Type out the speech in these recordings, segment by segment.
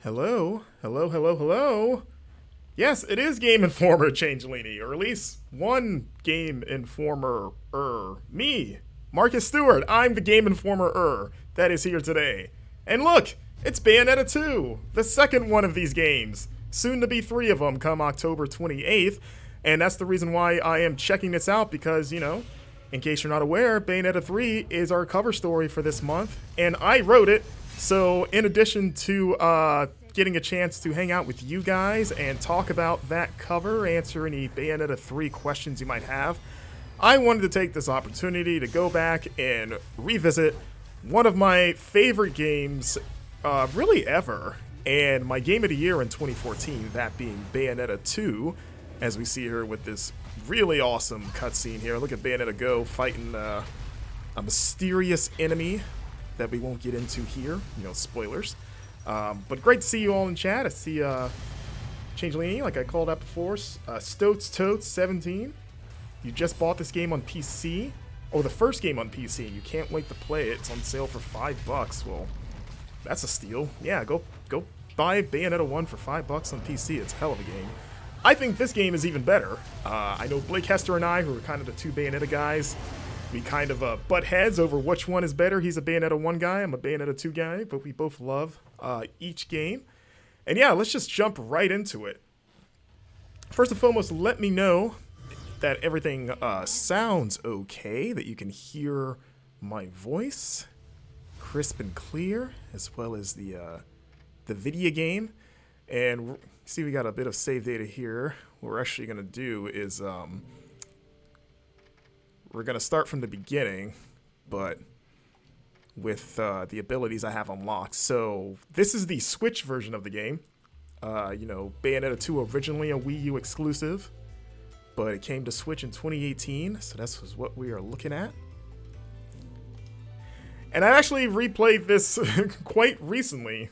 Hello? Hello, hello, hello? Yes, it is Game Informer Changelini, or at least one Game Informer me, Marcus Stewart. I'm the Game Informer that is here today. And look, it's Bayonetta 2, the second one of these games. Soon to be 3 of them come October 28th, and that's the reason why I am checking this out because, you know, in case you're not aware, Bayonetta 3 is our cover story for this month, and I wrote it. So in addition to getting a chance to hang out with you guys and talk about that cover, answer any Bayonetta 3 questions you might have, I wanted to take this opportunity to go back and revisit one of my favorite games really ever, and my game of the year in 2014, that being Bayonetta 2, as we see here with this really awesome cutscene here. Look at Bayonetta go fighting a mysterious enemy that we won't get into here, you know, spoilers. But great to see you all in chat. I see Changelini, like I called out before, Stoats Totes 17. You just bought this game on PC, or the first game on PC, and you can't wait to play it. It's on sale for $5. Well, that's a steal. Yeah, go buy Bayonetta 1 for $5 on PC. It's a hell of a game. I think this game is even better. I know Blake Hester and I, who are kind of the two Bayonetta guys, we kind of butt heads over which one is better. He's a Bayonetta 1 guy, I'm a Bayonetta 2 guy, but we both love each game. And yeah, let's just jump right into it. First and foremost, let me know that everything sounds okay, that you can hear my voice crisp and clear, as well as the video game. And see, we got a bit of save data here. What we're actually going to do is we're going to start from the beginning, but with the abilities I have unlocked. So this is the Switch version of the game. You know, Bayonetta 2 originally a Wii U exclusive, but it came to Switch in 2018, so that's what we are looking at. And I actually replayed this quite recently.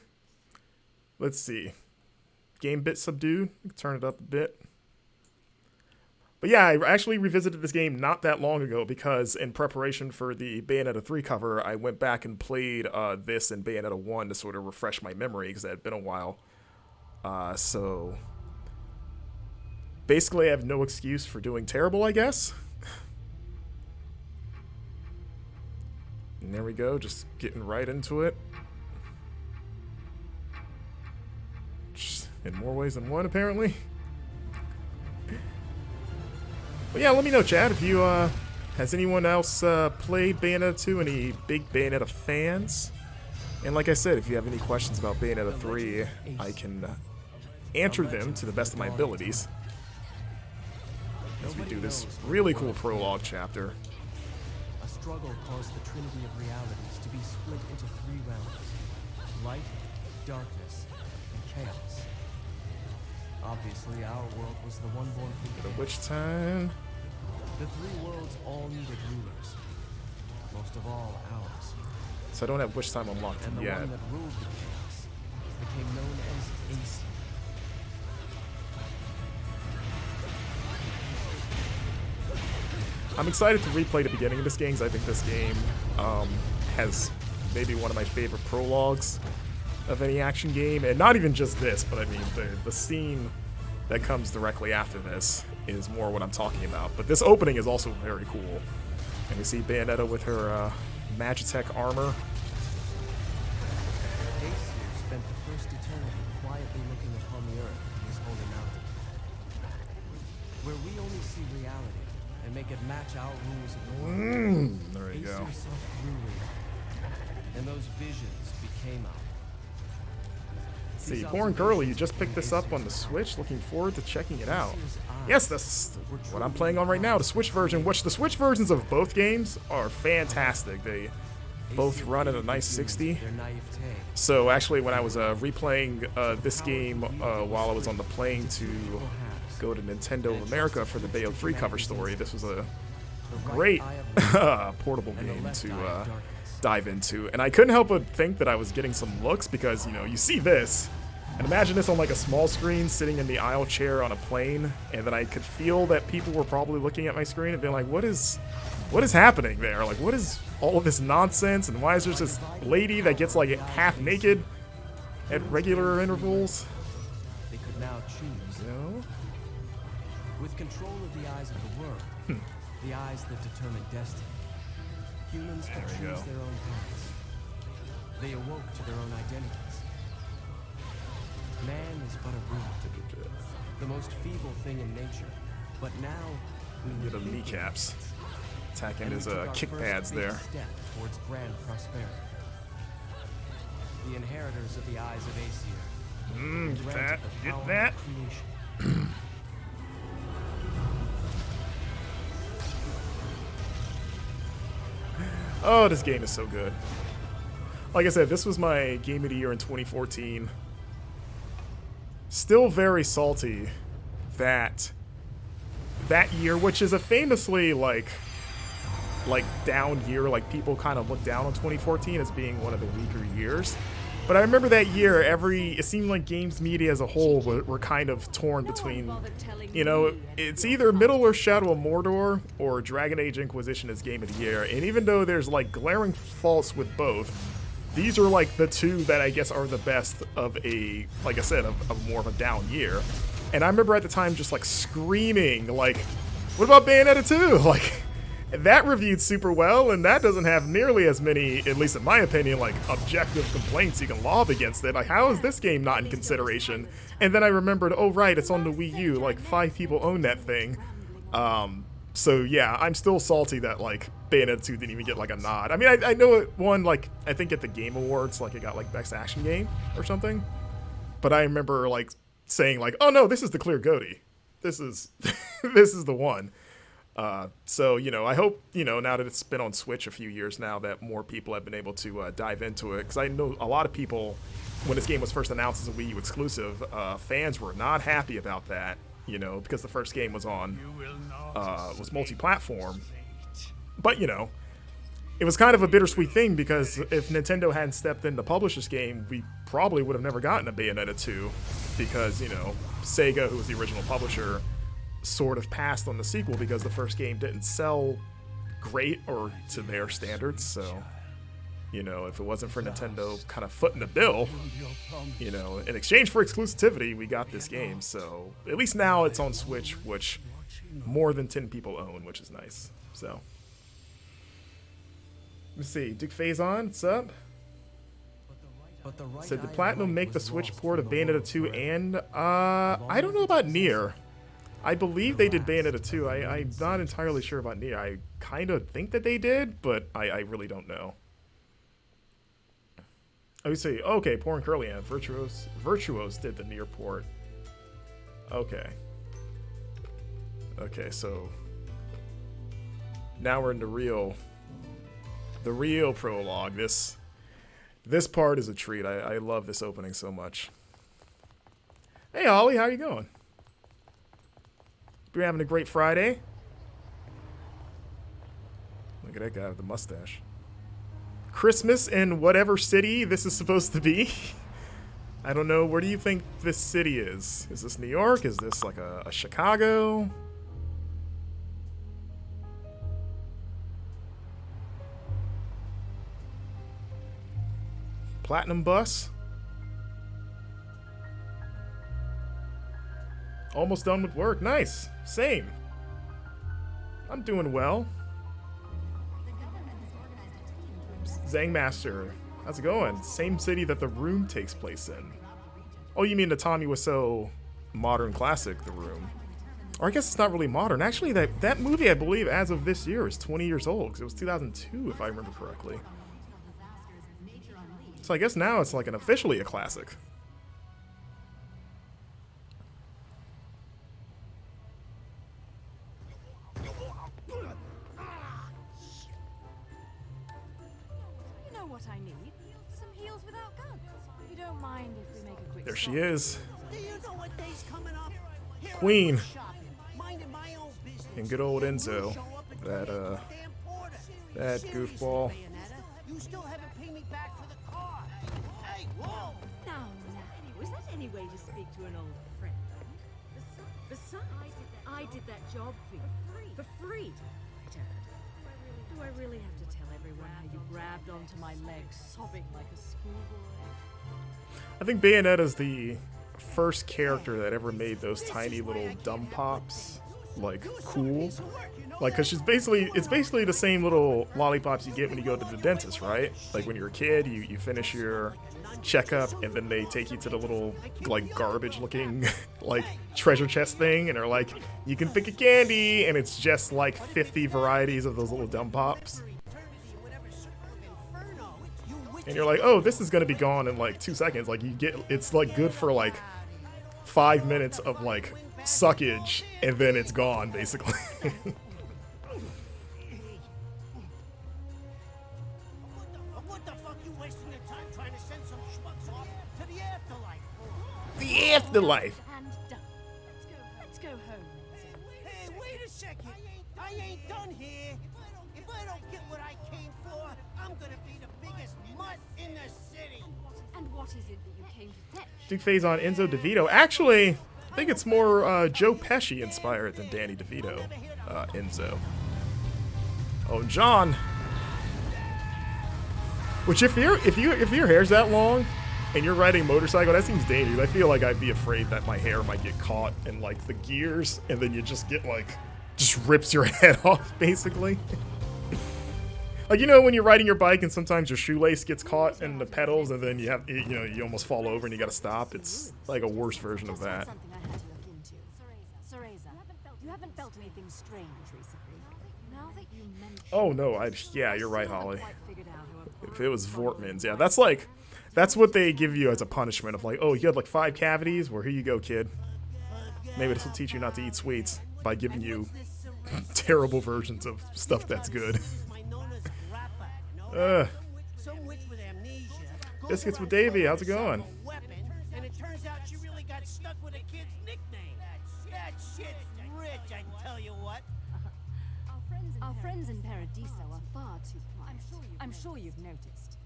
Let's see. Game bit subdued. Turn it up a bit. But yeah, I actually revisited this game not that long ago because in preparation for the Bayonetta 3 cover, I went back and played this and Bayonetta 1 to sort of refresh my memory because it had been a while. So basically I have no excuse for doing terrible, I guess. And there we go, just getting right into it. In more ways than one, apparently. But yeah, let me know, chat, if you, has anyone else played Bayonetta 2? Any big Bayonetta fans? And like I said, if you have any questions about Bayonetta 3, I can answer them to the best of my abilities. As we do this really cool prologue chapter. A struggle caused the trinity of realities to be split into 3 realms: light, darkness, and chaos. Obviously, our world was the one born from At which time? The 3 worlds all needed rulers. Most of all, ours. So I don't have which time unlocked And the yet. one that ruled the chaos became known as AC. I'm excited to replay the beginning of this game because I think this game has maybe one of my favorite prologues of any action game, and not even just this, but I mean the scene that comes directly after this is more what I'm talking about. But this opening is also very cool, and we see Bayonetta with her Magitech armor. Aesir spent the first eternity quietly looking upon the earth in his holy mountain, where we only see reality and make it match our rules of the world. There you go. Aesir saw through reality, and those visions became ours. See, Born Girly, you just picked this up on the Switch. Looking forward to checking it out. Yes, that's what I'm playing on right now, the Switch version, which the Switch versions of both games are fantastic. They both run at a nice 60. So actually, when I was replaying this game while I was on the plane to go to Nintendo of America for the Bayo 3 cover story, this was a great portable game to dive into. And I couldn't help but think that I was getting some looks because, you know, you see this, and imagine this on like a small screen sitting in the aisle chair on a plane, and then I could feel that people were probably looking at my screen and being like, what is happening there? Like, what is all of this nonsense, and why is there this lady that gets like half naked at regular intervals. They could now choose. No. With control of the eyes of the world, the eyes that determine destiny, humans could There we choose go. their own paths. They awoke to their own identities. Man is but a ruin, the most feeble thing in nature. But now we Get him kneecaps. Attacking and we his took our kick first pads big there. step towards grand prosperity. The inheritors of the eyes of Aesir. Get granted that. the Get power that. of creation. Oh, this game is so good. Like I said, this was my game of the year in 2014. Still very salty that year, which is a famously like down year. Like people kind of look down on 2014 as being one of the weaker years. But I remember that year, it seemed like games media as a whole were kind of torn between, you know, it's either Middle Earth Shadow of Mordor or Dragon Age Inquisition as Game of the Year. And even though there's like glaring faults with both, these are like the two that I guess are the best of a, like I said, of more of a down year. And I remember at the time just like screaming, like, what about Bayonetta 2? Like, that reviewed super well, and that doesn't have nearly as many, at least in my opinion, like objective complaints you can lob against it. Like, how is this game not in consideration? And then I remembered, oh right, it's on the Wii U. Like 5 people own that thing. So yeah, I'm still salty that like Bayonetta 2 didn't even get like a nod. I mean, I know it won like I think at the Game Awards, like it got like Best Action Game or something. But I remember like saying like, oh no, this is the clear GOTY. This is this is the one. So, you know, I hope, you know, now that it's been on Switch a few years now, that more people have been able to dive into it. Because I know a lot of people, when this game was first announced as a Wii U exclusive, fans were not happy about that, you know, because the first game was on, was multi-platform. But, you know, it was kind of a bittersweet thing because if Nintendo hadn't stepped in to publish this game, we probably would have never gotten a Bayonetta 2. Because, you know, Sega, who was the original publisher, sort of passed on the sequel because the first game didn't sell great or to their standards. So, you know, if it wasn't for Nintendo kind of footing the bill, you know, in exchange for exclusivity, we got this game. So at least now it's on Switch, which more than 10 people own, which is nice. So let's see. Duke Faison, what's up? Said, did Platinum make the Switch port of Bayonetta 2 and I don't know about Near. I believe they did Bayonetta 2. I'm not entirely sure about Nier. I kind of think that they did, but I really don't know. I would say, okay, Poor and Curly and Virtuos did the Nier port. Okay. Okay, so now we're in the real prologue. This part is a treat. I love this opening so much. Hey, Ollie, how you going? We're having a great Friday. Look at that guy with the mustache. Christmas in whatever city this is supposed to be. I don't know. Where do you think this city is? Is this New York? Is this like a Chicago? Platinum bus? Almost done with work. Nice. Same. I'm doing well. Zangmaster. How's it going? Same city that The Room takes place in. Oh, you mean the Tommy Wiseau modern classic, The Room. Or I guess it's not really modern. Actually, that movie, I believe, as of this year, is 20 years old. Because it was 2002, if I remember correctly. So I guess now it's like an officially a classic. There she is. Queen. And good old Enzo. That goofball. You still haven't paid me back for the car. Hey, whoa! Now, was that any way to speak to an old friend? Besides, I did that job for you. For free. Dad, do I really have to tell everyone how you grabbed onto my legs, sobbing like a schoolboy? I think Bayonetta's the first character that ever made those tiny little dumb pops like cool. Like, cause it's basically the same little lollipops you get when you go to the dentist, right? Like when you're a kid, you finish your checkup and then they take you to the little like garbage looking like treasure chest thing and they're like, you can pick a candy, and it's just like 50 varieties of those little dumb pops. And you're like, oh, this is gonna be gone in like 2 seconds. Like it's like good for like 5 minutes of like suckage, and then it's gone basically. What the fuck you wasting your time trying to send some schmucks off to the afterlife for? The afterlife. And done. Let's go home. Hey, wait a second. I ain't done here. If I don't get what I came for, I'm gonna be the biggest mutt in the city. And what is it that you came to fetch? Duke phase on Enzo DeVito. Actually, I think it's more Joe Pesci inspired than Danny DeVito. Enzo. Oh, John. Which if your hair's that long and you're riding a motorcycle, that seems dangerous. I feel like I'd be afraid that my hair might get caught in like the gears, and then you just get like just rips your head off basically. Like, you know, when you're riding your bike and sometimes your shoelace gets caught in the pedals and then you almost fall over and you gotta stop. It's like a worse version of that. Something I had to look into. Cereza, you haven't felt anything strange recently. Now that you mention Oh no, yeah, you're right, Holly. quite figured out who If it was Vortman's, yeah, that's what they give you as a punishment of like, oh, you had like 5 cavities, well, here you go, kid. Maybe this will teach you not to eat sweets by giving you terrible versions of stuff that's good. Some witch with amnesia. Biscuits with Davey, how's it going? And it turns out she really got stuck with a kid's nickname. That shit's rich, I tell you what. Our friends in Paradiso are far too quiet. I'm sure you've noticed.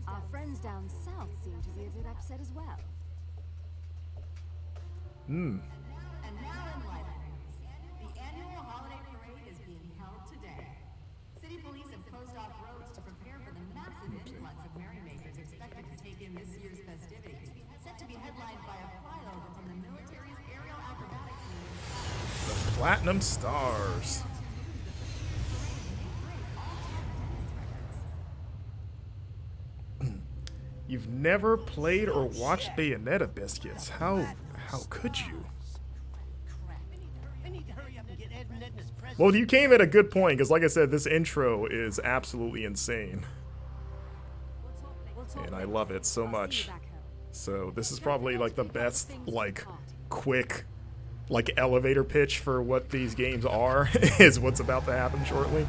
Our friends down south seem to be a bit upset as well. Hmm. And now in live news, the annual holiday parade is being held today. City police have closed off roads to prepare for the massive influx of merrymakers expected to take in this year's festivities, set to be headlined by a flyover from the military's aerial acrobatics team. The Platinum Stars. You've never played or watched Bayonetta, Biscuits. How could you? I need to hurry up and get Ed and Edna's present. Well, you came at a good point, because like I said, this intro is absolutely insane. And I love it so much. So this is probably like the best, like, quick, like, elevator pitch for what these games are, is what's about to happen shortly.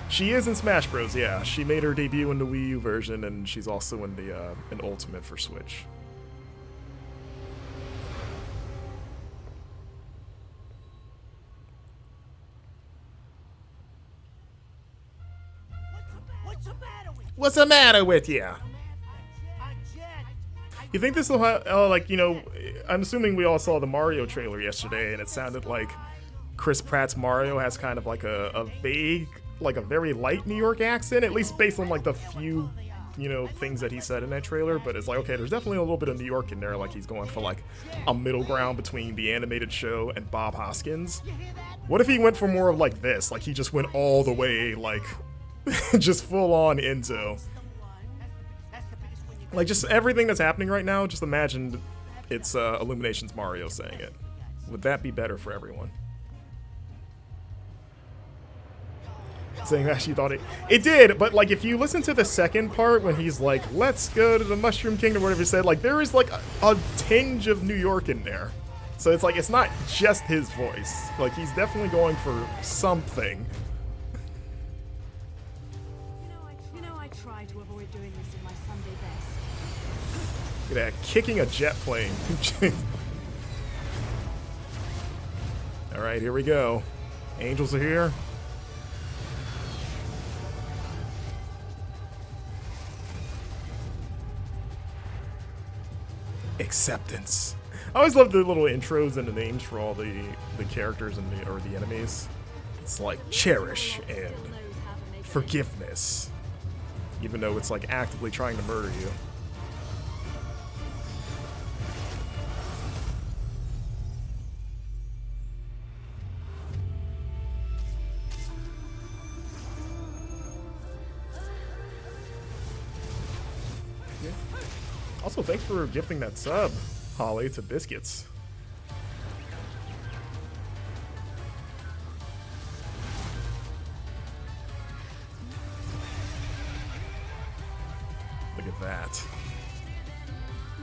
She is in Smash Bros, yeah. She made her debut in the Wii U version, and she's also in the in Ultimate for Switch. What's the matter with you? You think this will have, like, you know, I'm assuming we all saw the Mario trailer yesterday, and it sounded like Chris Pratt's Mario has kind of like a vague, like a very light New York accent, at least based on like the few, you know, things that he said in that trailer. But it's like, okay, there's definitely a little bit of New York in there, like he's going for like a middle ground between the animated show and Bob Hoskins. What if he went for more of like this, like he just went all the way, like, just full on Enzo? Like, just everything that's happening right now, just imagine it's Illumination's Mario saying it. Would that be better for everyone? Saying that she thought it did, but like if you listen to the second part when he's like, let's go to the Mushroom Kingdom, whatever he said, like there is like a tinge of New York in there. So it's like, it's not just his voice. Like he's definitely going for something. You know, I try to avoid doing this in my Sunday best. Look at that, kicking a jet plane. All right, here we go. Angels are here. acceptance. I always love the little intros and the names for all the characters and the enemies. It's like cherish and forgiveness, even though it's like actively trying to murder you. Also, thanks for gifting that sub, Holly, to Biscuits. Look at that.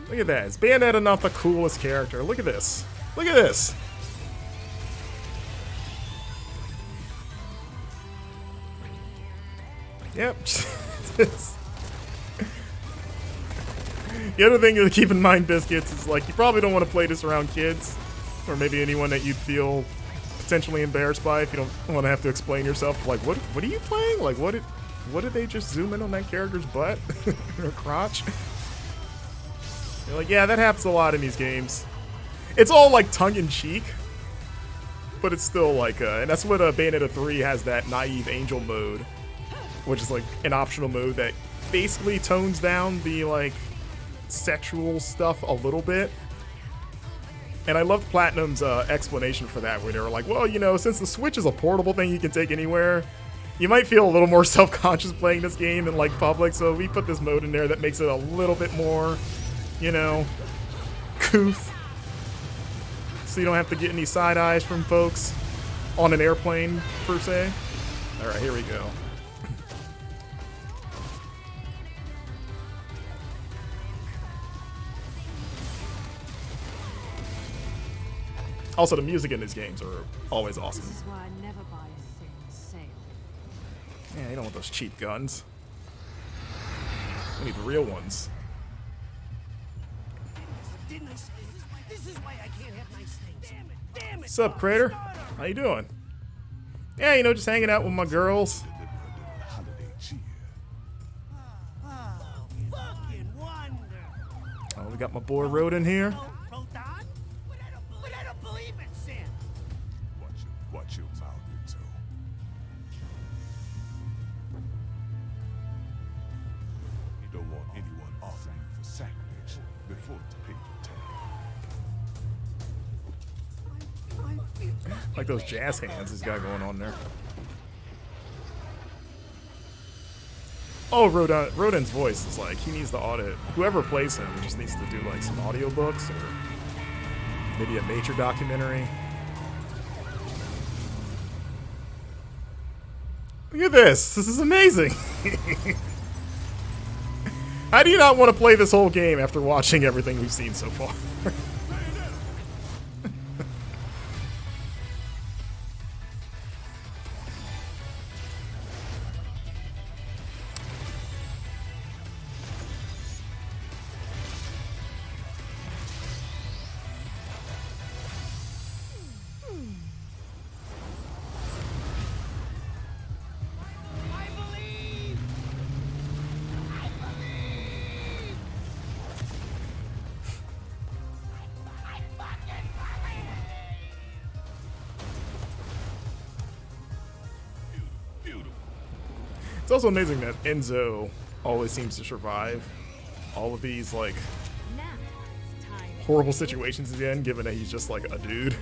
Look at that. Is Bayonetta not the coolest character? Look at this. Look at this. Yep. The other thing to keep in mind, Biscuits, is like you probably don't want to play this around kids, or maybe anyone that you'd feel potentially embarrassed by if you don't want to have to explain yourself. Like, what are you playing? Like, what did they just zoom in on that character's butt or crotch? You're like, yeah, that happens a lot in these games. It's all like tongue-in-cheek, but it's still like, and that's what Bayonetta 3 has, that naive angel mode, which is like an optional mode that basically tones down the like sexual stuff a little bit. And I loved Platinum's explanation for that, where they were like, well, you know, since the Switch is a portable thing you can take anywhere, you might feel a little more self-conscious playing this game in like public, so we put this mode in there that makes it a little bit more, you know, couth, so you don't have to get any side eyes from folks on an airplane per se. All right, here we go. Also, the music in these games are always awesome. This is why I never buy anything on sale. Yeah, you don't want those cheap guns. We need the real ones. Didn't I say this is why I can't have nice things. Damn it, damn it. What's up, Crater? How you doing? Yeah, you know, just hanging out with my girls. Oh, fucking wonder. Oh, we got my boy Rodin here. Rodan? But I don't believe it, Sam. Watch your mouth, Rizzo. You don't want anyone offering you for sacrilege before to pay your tab. Like those jazz hands he's got going on there. Oh, Rodin's voice is like, he needs to audit. Whoever plays him just needs to do like some audiobooks or maybe a nature documentary. Look at this. This is amazing. How do you not want to play this whole game after watching everything we've seen so far? It's also amazing that Enzo always seems to survive all of these like Now it's time. horrible situations again, given that he's just like a dude.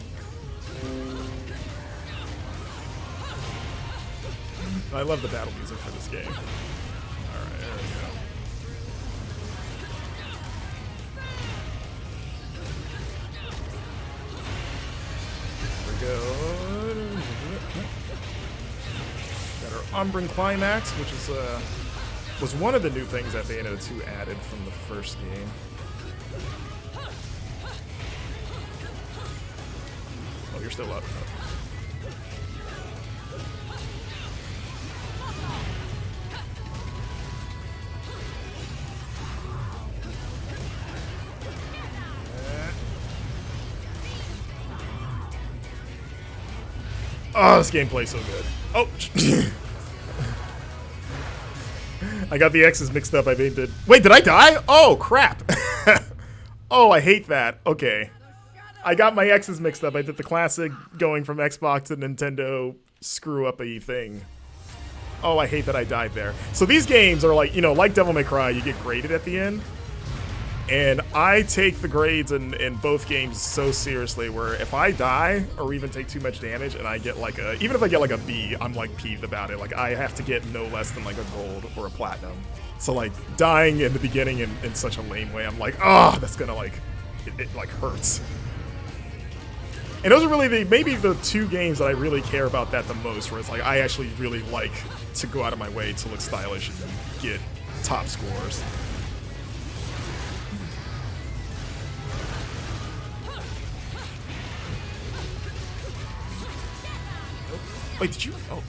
I love the battle music for this game. Alright, there we go. There we go. Got our Umbran Climax, which is was one of the new things that Bayonetta 2 added from the first game. Oh, you're still up. Oh, this game plays so good. Oh! I got the X's mixed up. I mean, wait, did I die? Oh, crap! Oh, I hate that. Okay. I got my X's mixed up. I did the classic going from Xbox to Nintendo screw-up-y thing. Oh, I hate that I died there. So these games are like, you know, like Devil May Cry, you get graded at the end. And I take the grades in both games so seriously where if I die or even take too much damage and I get like a, even if I get like a B, I'm like peeved about it. Like I have to get no less than like a gold or a platinum. So like dying in the beginning in such a lame way, I'm like, oh, that's gonna like, it like hurts. And those are really maybe the two games that I really care about that the most, where it's like I actually really like to go out of my way to look stylish and get top scores. Wait, did you? Oh.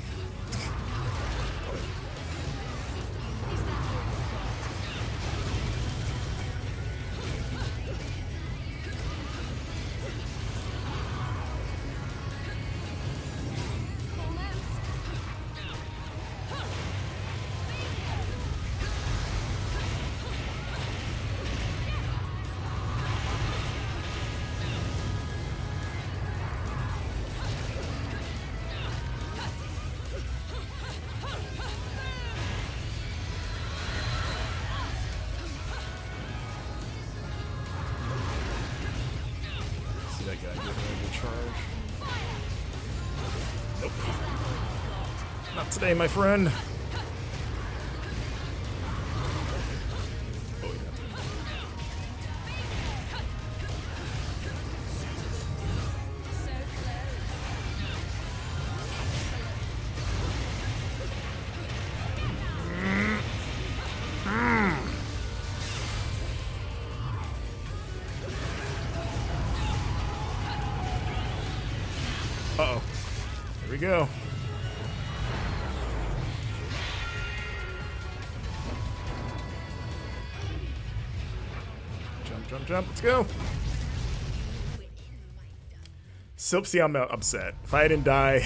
That guy getting ready to charge. Nope. Not today, my friend. Oh, yeah. Uh-oh. Here we go. Jump, jump, jump. Let's go. So, see, I'm upset. If I didn't die,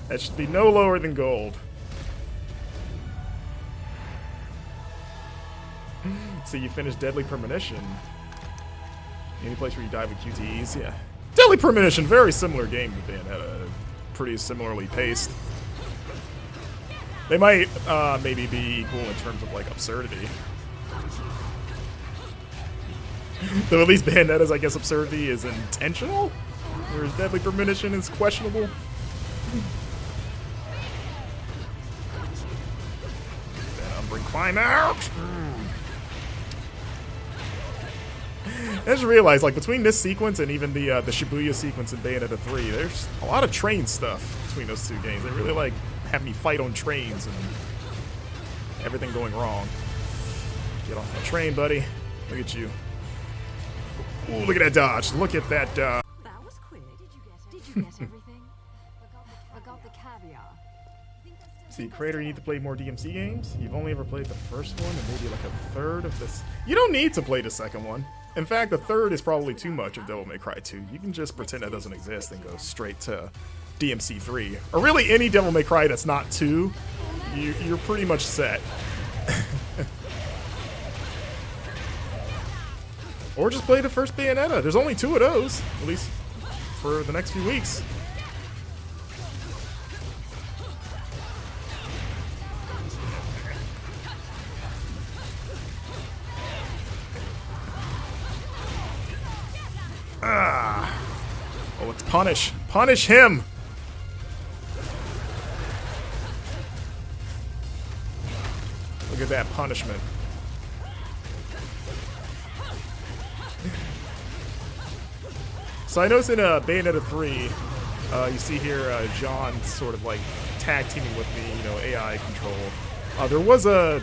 that should be no lower than gold. So you finished Deadly Premonition. Any place where you die with QTEs? Yeah. Deadly Premonition, very similar game to Bayonetta. Pretty similarly paced. They might maybe be equal in terms of like absurdity. Though at least Bayonetta's, I guess, absurdity is intentional, whereas Deadly Premonition is questionable. Then Umbring climb out. I just realized, like, between this sequence and even the Shibuya sequence in Bayonetta 3, there's a lot of train stuff between those two games. They really, like, have me fight on trains and everything going wrong. Get off my train, buddy. Look at you. Ooh, look at that dodge. Look at that That was quick. Did you get everything? Forgot the caviar. See, Crater, you need to play more DMC games. You've only ever played the first one and maybe like a third of this. You don't need to play the second one. In fact, the third is probably too much of Devil May Cry 2. You can just pretend that doesn't exist and go straight to DMC 3. Or really any Devil May Cry that's not 2, you're pretty much set. Or just play the first Bayonetta. There's only 2 of those, at least for the next few weeks. Ah. Oh, it's punish. Punish him. Look at that punishment. So I noticed in Bayonetta 3, you see here Jean sort of like tag teaming with the AI control. There was a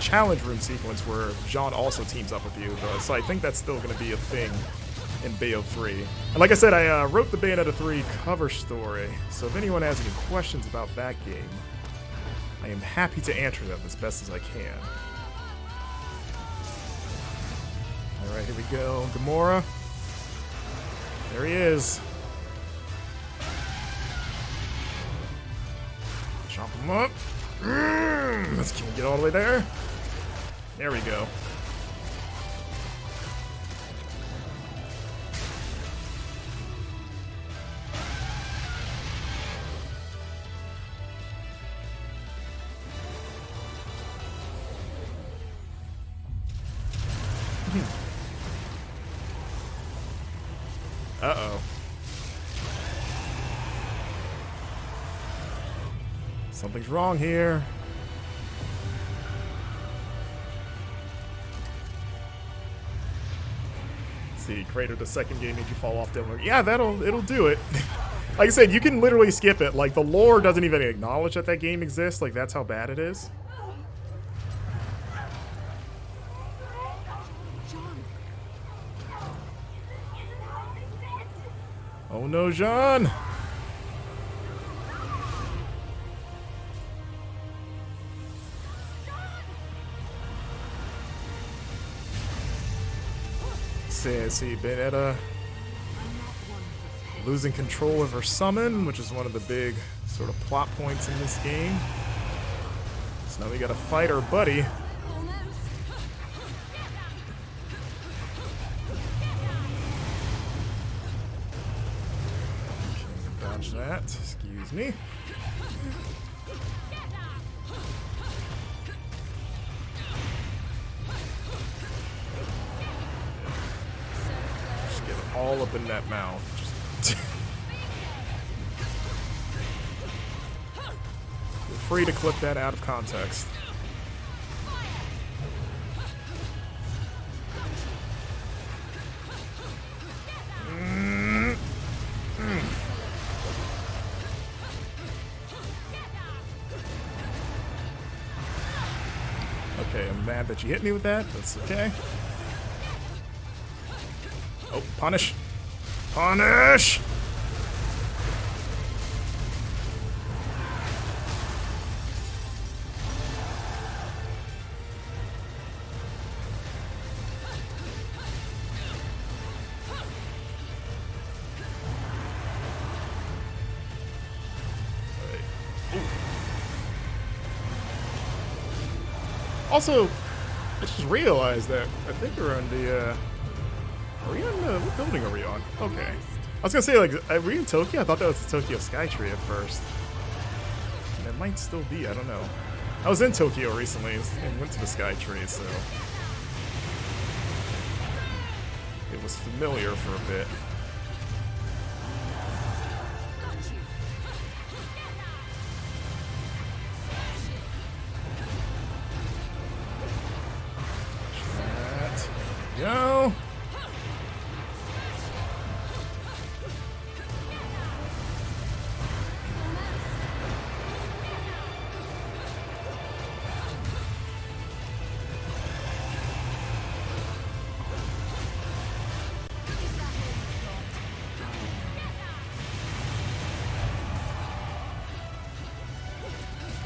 challenge room sequence where Jean also teams up with you, so I think that's still going to be a thing in Bayo 3. And like I said, I wrote the Bayonetta 3 cover story, so if anyone has any questions about that game, I am happy to answer them as best as I can. Alright, here we go. Gamora. There he is. Chomp him up. Can we get all the way there? There we go. Something's wrong here. See, created the second game made you fall off down. Yeah, it'll do it. Like I said, you can literally skip it. Like the lore doesn't even acknowledge that that game exists. Like that's how bad it is. Oh no, Jean! See, Bayonetta losing control of her summon, which is one of the big sort of plot points in this game. So now we gotta fight our buddy. Okay, dodge that. Excuse me. All up in that mouth. Just Feel free to clip that out of context. Okay, I'm mad that you hit me with that. That's okay. Oh, punish! Punish! Also, I just realized that I think we're on the, are we on the, what building are we on? Okay. I was gonna say, like, are we in Tokyo? I thought that was the Tokyo Skytree at first. And it might still be, I don't know. I was in Tokyo recently and went to the Skytree, so it was familiar for a bit. Go.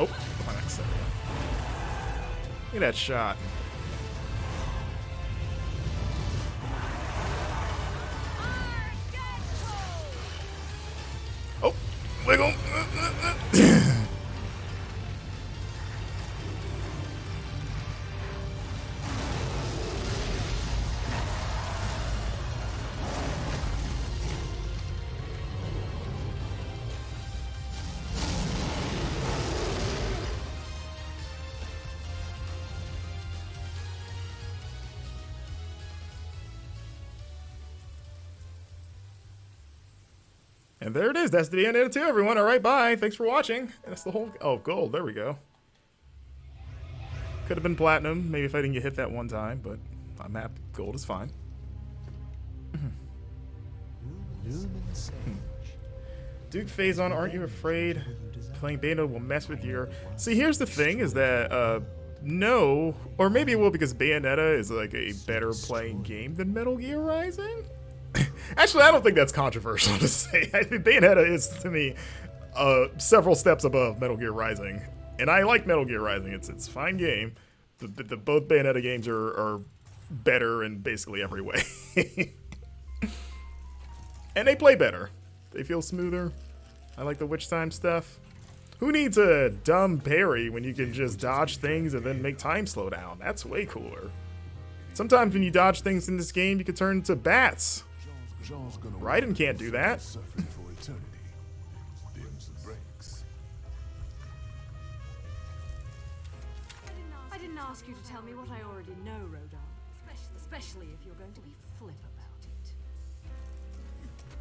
Oh, on accident. Look at that shot. Oh, wiggle. And there it is. That's the end of it too, everyone. All right, bye. Thanks for watching. And that's the whole... Oh, gold. There we go. Could have been platinum. Maybe if I didn't get hit that one time, but I'm happy. Gold is fine. Duke Phazon, aren't you afraid playing Bayonetta will mess with your... See, here's the thing, is that, no, or maybe it will because Bayonetta is like a better playing game than Metal Gear Rising? Actually, I don't think that's controversial to say. I think Bayonetta is, to me, several steps above Metal Gear Rising. And I like Metal Gear Rising. It's a fine game. The both Bayonetta games are better in basically every way. And they play better. They feel smoother. I like the witch time stuff. Who needs a dumb parry when you can just dodge things and then make time slow down? That's way cooler. Sometimes when you dodge things in this game, you can turn into bats. Raiden can't do that. I didn't ask you to tell me what I already know, Rodin. Especially if you're going to be flip about it.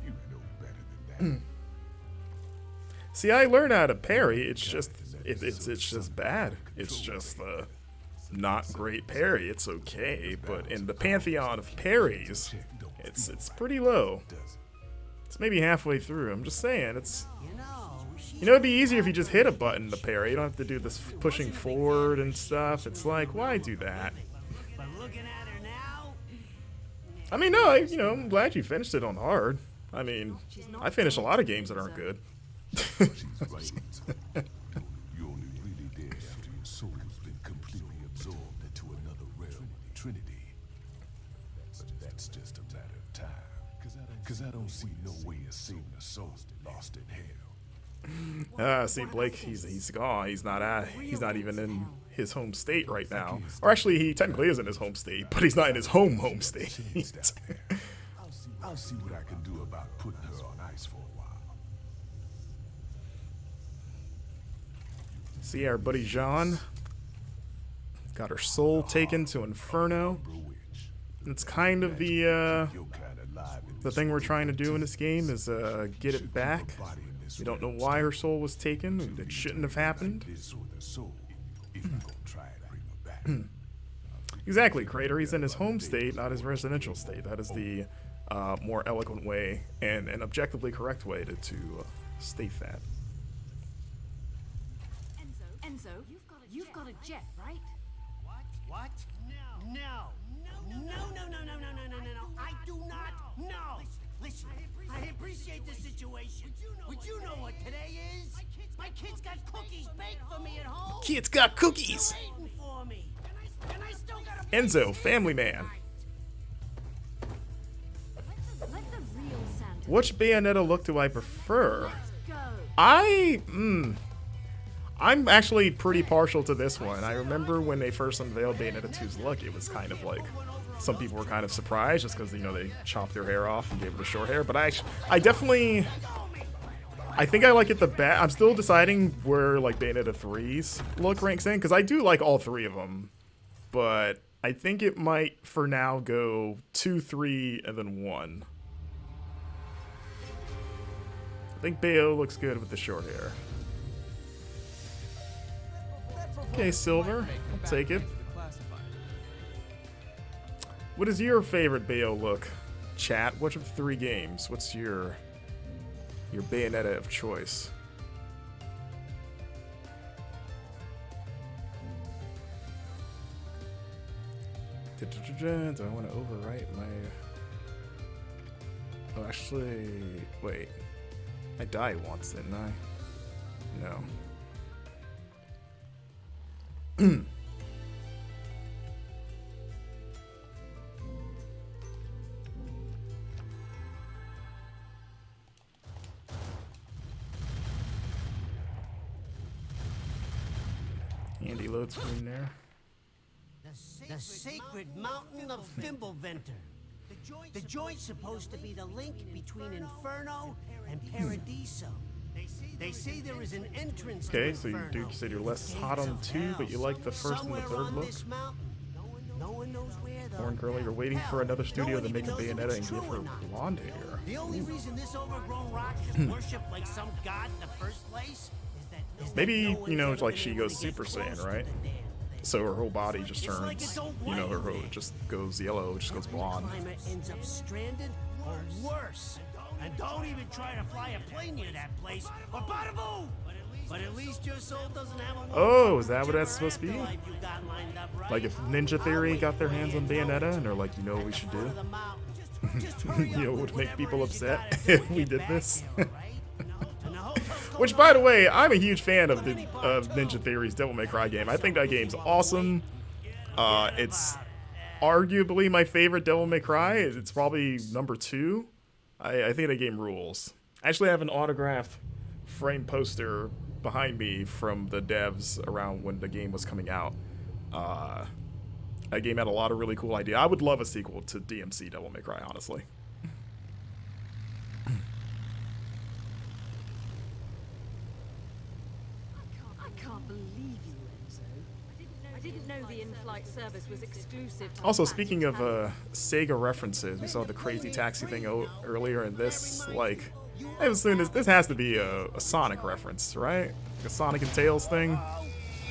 You know better than that. See, I learned how to parry. It's just it's just bad. It's just not great parry. It's okay, but in the pantheon of parries, it's pretty low. It's maybe halfway through. I'm just saying, it'd be easier if you just hit a button to parry. You don't have to do this pushing forward and stuff. It's like, why do that? But looking at her now, I mean, no, I'm glad you finished it on hard. I mean, I finish a lot of games that aren't good. She's right. You only really dead after your soul has been completely absorbed into another realm of the Trinity. But that's just a matter of time. Cause I don't see no way of saving a soul lost in hell. See, Blake, he's gone. He's not even in his home state right now. Or actually, he technically is in his home state, but he's not in his home state. I'll see what I can do about putting her on ice for a while. See, our buddy Jean got her soul taken to Inferno. It's kind of the thing we're trying to do in this game is get it back. We don't know why her soul was taken. It shouldn't have happened. Exactly, Crater. He's in his home state, not his residential state. That is the more eloquent way and an objectively correct way to state that. Enzo, you've got a jet, right? what? No. I do not. No. Listen. I appreciate the situation. But you know what today is? My kids got cookies baked for me at home. Kids got cookies. Waiting for me. And I still gotta Enzo, family man. Let the real Santa. Which Bayonetta look do I prefer? Let's go. I'm actually pretty partial to this one. I remember when they first unveiled Bayonetta 2's look, it was kind of like, some people were kind of surprised just because, they chopped their hair off and gave her the short hair. But I think I like it the best. I'm still deciding where like Bayonetta 3's look ranks in, because I do like all three of them. But I think it might, for now, go 2, 3, and then 1. I think Bayo looks good with the short hair. Okay, Silver. I'll take it. What is your favorite Bayo look? Chat, which of the 3 games? What's your Bayonetta of choice? Do I want to overwrite my... Oh, actually... Wait. I died once, didn't I? No. Handy load screen there. The sacred mountain of Thimbleventer. The joint's supposed to be the link between Inferno and Paradiso. They say there is an entrance Okay, to so you Inferno. said you're less hot on 2, but you like the first and the Somewhere third on look? this mountain. No one knows where, though. Orange Girl, you're waiting for another studio to make a Bayonetta and give her blonde hair. The only reason this overgrown rock is worshipped like some god in the first place is that Maybe, no one's ever like been she able goes to get Super close Saiyan, to right? the damn thing. So her whole body just It's like turns, it don't her like whole, it. it just goes yellow, it just goes blonde. The climber ends up stranded or worse. And don't even try to fly a plane near that place or bada boom! But at least your soul doesn't have a Oh, is that what that's supposed to be? afterlife you got lined up, right? Like if Ninja Theory got their hands on Bayonetta and they're like, you know what we should do? It would make people upset if we did this. Which, by the way, I'm a huge fan of Ninja Theory's Devil May Cry game. I think that game's awesome. It's arguably my favorite Devil May Cry. It's probably number 2. I think that game rules. I actually have an autographed frame poster behind me from the devs around when the game was coming out. That game had a lot of really cool ideas. I would love a sequel to DMC Devil May Cry, honestly. I can't believe you, Enzo. I didn't know the in-flight service was exclusive to Also, the speaking of Sega references, we saw the Crazy Taxi thing earlier, and this, like, I have assumed this has to be a Sonic reference, right? Like a Sonic and Tails thing.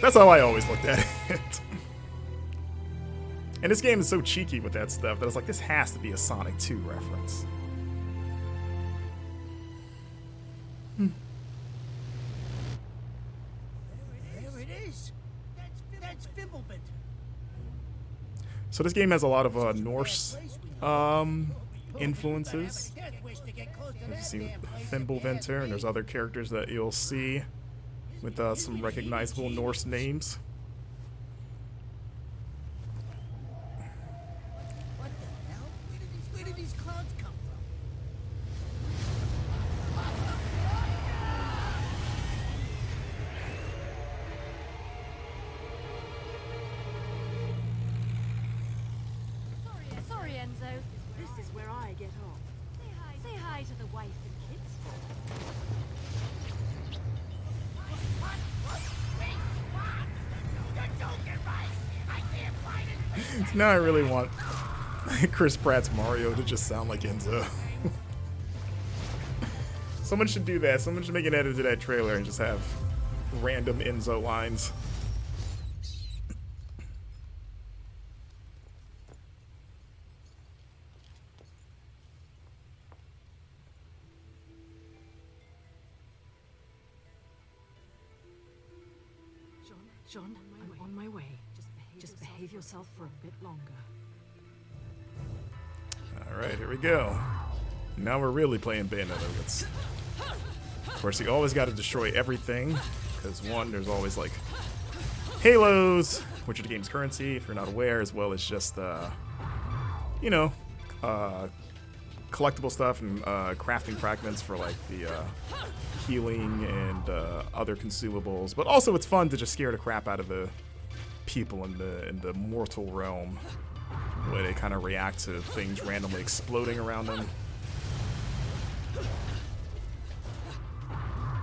That's how I always looked at it. And this game is so cheeky with that stuff that I was like, this has to be a Sonic 2 reference. There it is. That's Fimbleventer. So this game has a lot of Norse influences. As you see Fimbleventer, and there's other characters that you'll see with some recognizable Norse names. What the hell? Where did these clouds come Sorry, sorry, Enzo. This is where I get off. Say hi to the wife and kids. Now I really want Chris Pratt's Mario to just sound like Enzo. Someone should do that. Someone should make an edit to that trailer and just have random Enzo lines. John, I'm on my way. Just behave yourself for a bit longer. Alright, here we go. Now we're really playing Bayonetta. Of course, you always got to destroy everything, because one, there's always like halos, which are the game's currency, if you're not aware, as well as just, you know, collectible stuff and crafting fragments for like the healing and other consumables. But also it's fun to just scare the crap out of the people in the mortal realm, where they kind of react to things randomly exploding around them.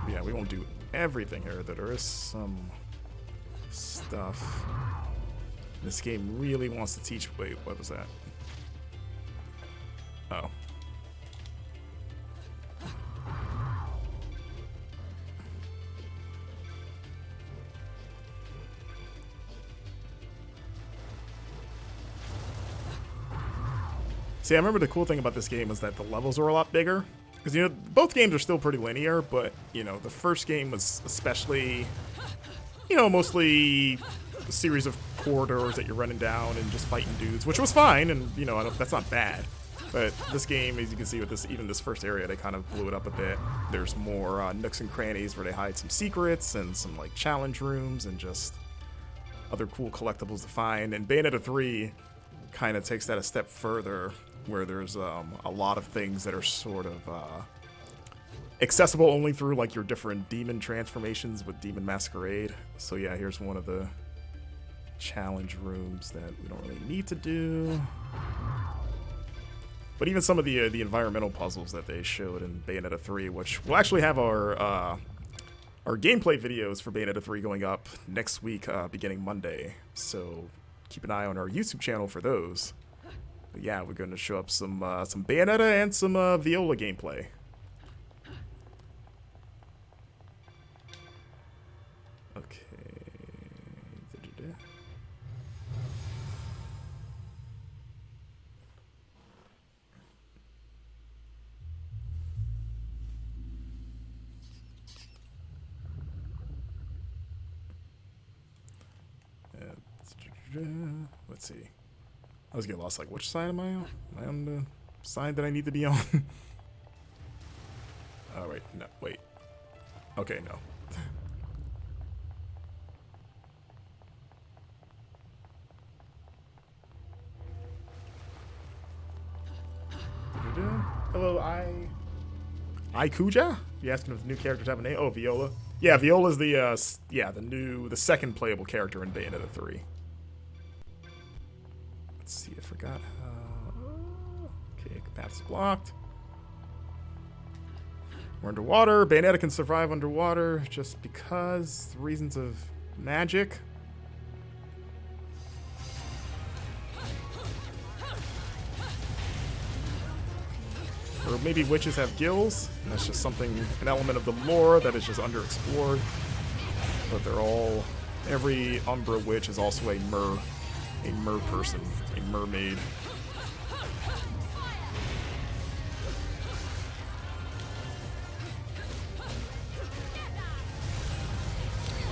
Yeah, we won't do everything here. There is some stuff. This game really wants to teach. Wait, what was that? Oh. See, I remember the cool thing about this game was that the levels were a lot bigger. Because, you know, both games are still pretty linear, but, you know, the first game was especially, you know, mostly a series of corridors that you're running down and just fighting dudes, which was fine, and, you know, that's not bad. But this game, as you can see with this, even this first area, they kind of blew it up a bit. There's more nooks and crannies where they hide some secrets and some, like, challenge rooms and just other cool collectibles to find. And Bayonetta 3 kind of takes that a step further, where there's a lot of things that are sort of accessible only through like your different demon transformations with Demon Masquerade. So yeah, here's one of the challenge rooms that we don't really need to do. But even some of the environmental puzzles that they showed in Bayonetta 3, which we'll actually have our gameplay videos for Bayonetta 3 going up next week, beginning Monday. So keep an eye on our YouTube channel for those. But yeah, we're going to show up some Bayonetta and some Viola gameplay. Okay. Let's see. I was getting lost, like, which side am I on? Am I on the side that I need to be on? Oh, wait, no, wait. Okay, no. Hello, I Kuja? You asking if the new characters have a name? Oh, Viola. Yeah, Viola's the second playable character in Bayonetta 3. Let's see, I forgot how. Okay, path's blocked. We're underwater. Bayonetta can survive underwater just because reasons of magic. Or maybe witches have gills, and that's just something, an element of the lore that is just underexplored. But they're all, every Umbra witch is also a mer person, a mermaid.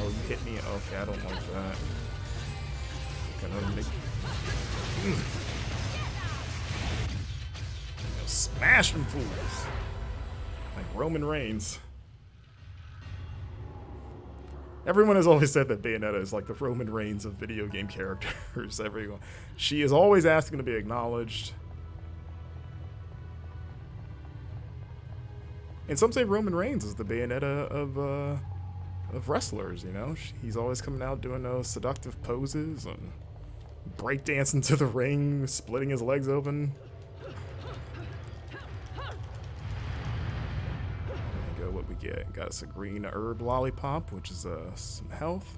Oh, you hit me? Okay, I don't like that. Gonna make... Smash them fools! Like Roman Reigns. Everyone has always said that Bayonetta is like the Roman Reigns of video game characters. Everyone. She is always asking to be acknowledged. And some say Roman Reigns is the Bayonetta of wrestlers, you know? He's always coming out doing those seductive poses and breakdancing to the ring, splitting his legs open. There we go, what we get. Got us a green herb lollipop, which is some health.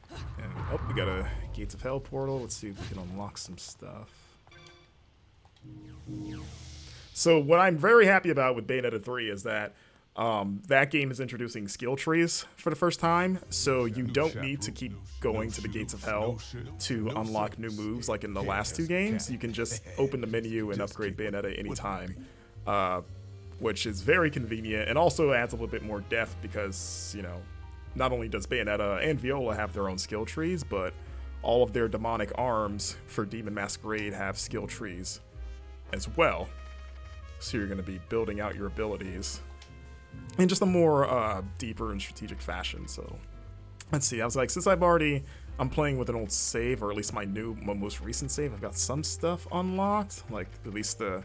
And, oh, we got a Gates of Hell portal. Let's see if we can unlock some stuff. So what I'm very happy about with Bayonetta 3 is that that game is introducing skill trees for the first time, so you don't need to keep going to the Gates of Hell to unlock new moves like in the last two games. You can just open the menu and upgrade Bayonetta anytime, which is very convenient and also adds a little bit more depth because, you know, not only does Bayonetta and Viola have their own skill trees, but all of their demonic arms for Demon Masquerade have skill trees as well. So you're going to be building out your abilities in just a more deeper and strategic fashion. So let's see. I was like, since I'm playing with an old save, or at least my most recent save, I've got some stuff unlocked. Like at least the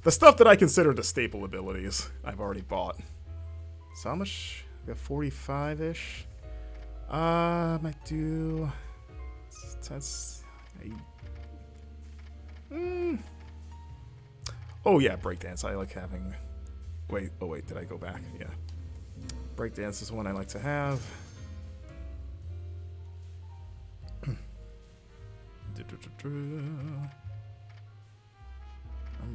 stuff that I consider the staple abilities I've already bought. So how much? I got 45-ish. Might do. That's. Oh yeah, breakdance. I like having. Wait, oh wait, did I go back? Yeah. Breakdance is one I like to have. I'm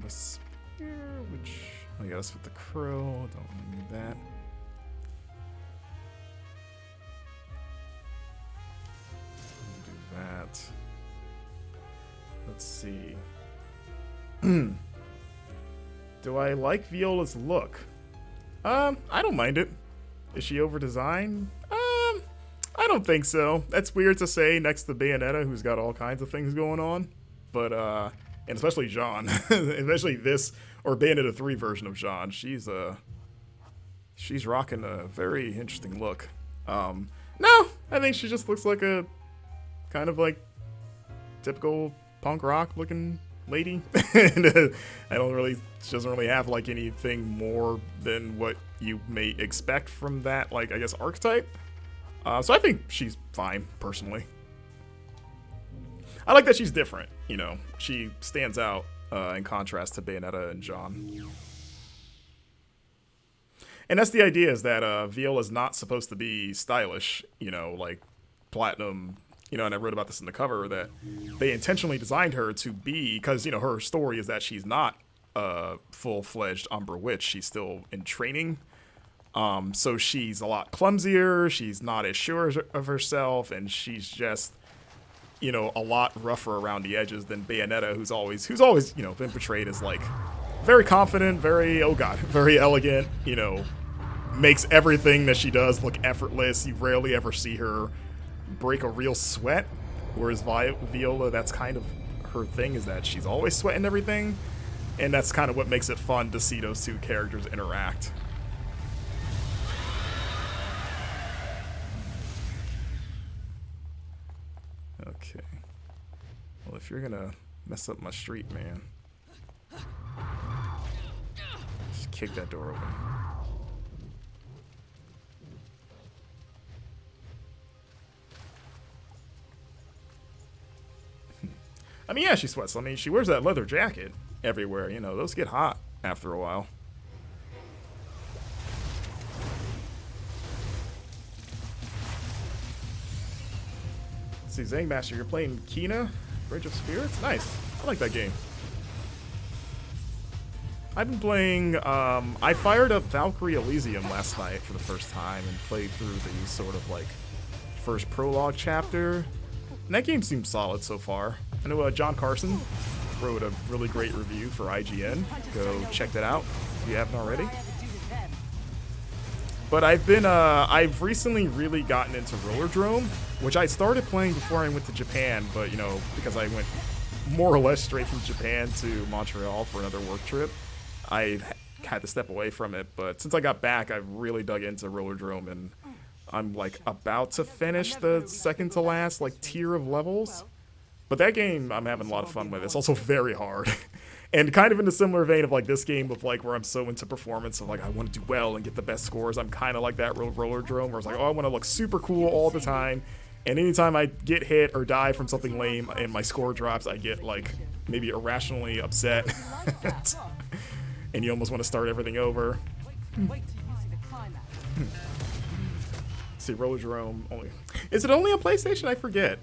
a spear, which I got us with the crow. Don't need that. Do that. Let's see. Do I like Viola's look? I don't mind it. Is she over-designed? I don't think so. That's weird to say next to Bayonetta, who's got all kinds of things going on. But, and especially Jean. Especially this, or Bayonetta 3 version of Jean. She's rocking a very interesting look. No, I think she just looks like a kind of like typical punk rock looking lady. And, she doesn't really have like anything more than what you may expect from that, like, I guess, archetype. So I think she's fine, personally. I like that she's different, you know. She stands out in contrast to Bayonetta and Jean. And that's the idea, is that Viola's not supposed to be stylish, you know, like Platinum. You know, and I wrote about this in the cover, that they intentionally designed her to be, because, you know, her story is that she's not a full-fledged Umbra Witch. She's still in training. So she's a lot clumsier, she's not as sure of herself, and she's just, you know, a lot rougher around the edges than Bayonetta, who's always, you know, been portrayed as, like, very confident, very, oh god, very elegant, you know, makes everything that she does look effortless. You rarely ever see her break a real sweat, whereas Viola, that's kind of her thing, is that she's always sweating everything, and that's kind of what makes it fun to see those two characters interact. Okay. Well, if you're gonna mess up my street, man, just kick that door open. I mean, yeah, she sweats. I mean, she wears that leather jacket everywhere. You know, those get hot after a while. Let's see, Zangmaster, you're playing Kina, Bridge of Spirits? Nice. I like that game. I've been playing, I fired up Valkyrie Elysium last night for the first time and played through the sort of like first prologue chapter. And that game seems solid so far. I know John Carson wrote a really great review for IGN. Go check that out if you haven't already. But I've recently really gotten into Rollerdrome, which I started playing before I went to Japan, but you know, because I went more or less straight from Japan to Montreal for another work trip, I had to step away from it. But since I got back, I've really dug into Rollerdrome, and I'm like about to finish the second to last like tier of levels. But that game I'm having a lot of fun with. It's also very hard. And kind of in a similar vein of like this game of like where I'm so into performance of like I want to do well and get the best scores. I'm kind of like that Rollerdrome where it's like, oh, I want to look super cool all the time. And anytime I get hit or die from something lame and my score drops, I get like maybe irrationally upset. And you almost want to start everything over. See, Rollerdrome only. Is it only on PlayStation? I forget.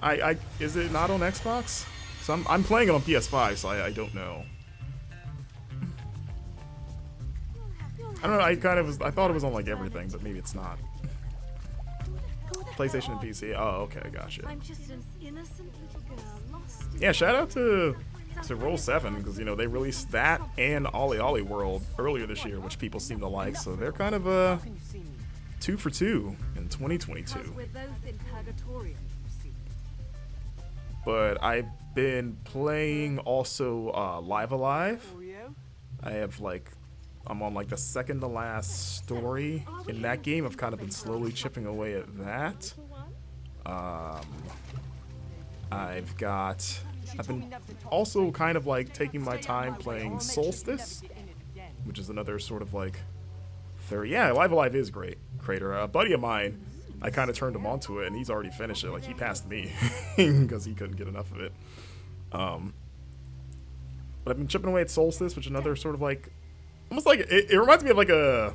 Is it not on Xbox? So I'm playing it on PS5, so I don't know. I don't know. I thought it was on like everything, but maybe it's not. PlayStation and PC. Oh, okay, gotcha. I'm just an innocent little girl lost in Yeah, shout out to Roll 7 because you know they released that and Ollie Ollie World earlier this year, which people seem to like. So they're kind of 2 for 2 in 2022. we're both in purgatorio, you see. But I've been playing also Live Alive. I have like I'm on like the second to last story in that game. I've kind of been slowly chipping away at that. I've been also kind of like taking my time playing Solstice, which is another sort of like yeah, Live Alive is great. Crater, a buddy of mine, I kind of turned him onto it and he's already finished it. Like he passed me because he couldn't get enough of it. But I've been chipping away at Solstice, which is another sort of like almost like it reminds me of like a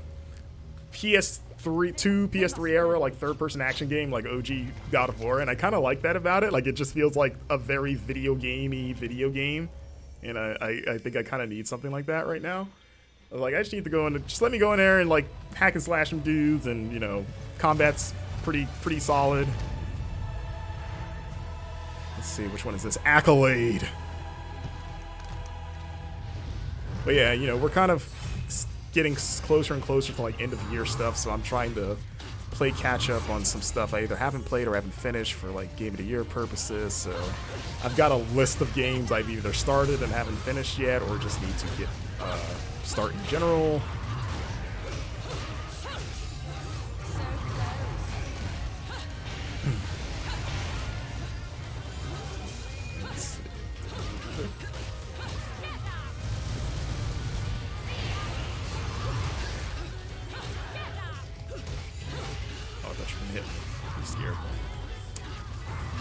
PS3 era like third-person action game like OG God of War, and I kind of like that about it. Like it just feels like a very video game, and I think I kind of need something like that right now. Like I just need to go in, just let me go in there and like hack and slash some dudes, and you know, combat's pretty solid. Let's see, which one is this? Accolade. But yeah, you know, we're kind of getting closer and closer to like end of the year stuff, so I'm trying to play catch up on some stuff I either haven't played or haven't finished for like game of the year purposes. So I've got a list of games I've either started and haven't finished yet, or just need to get start in general.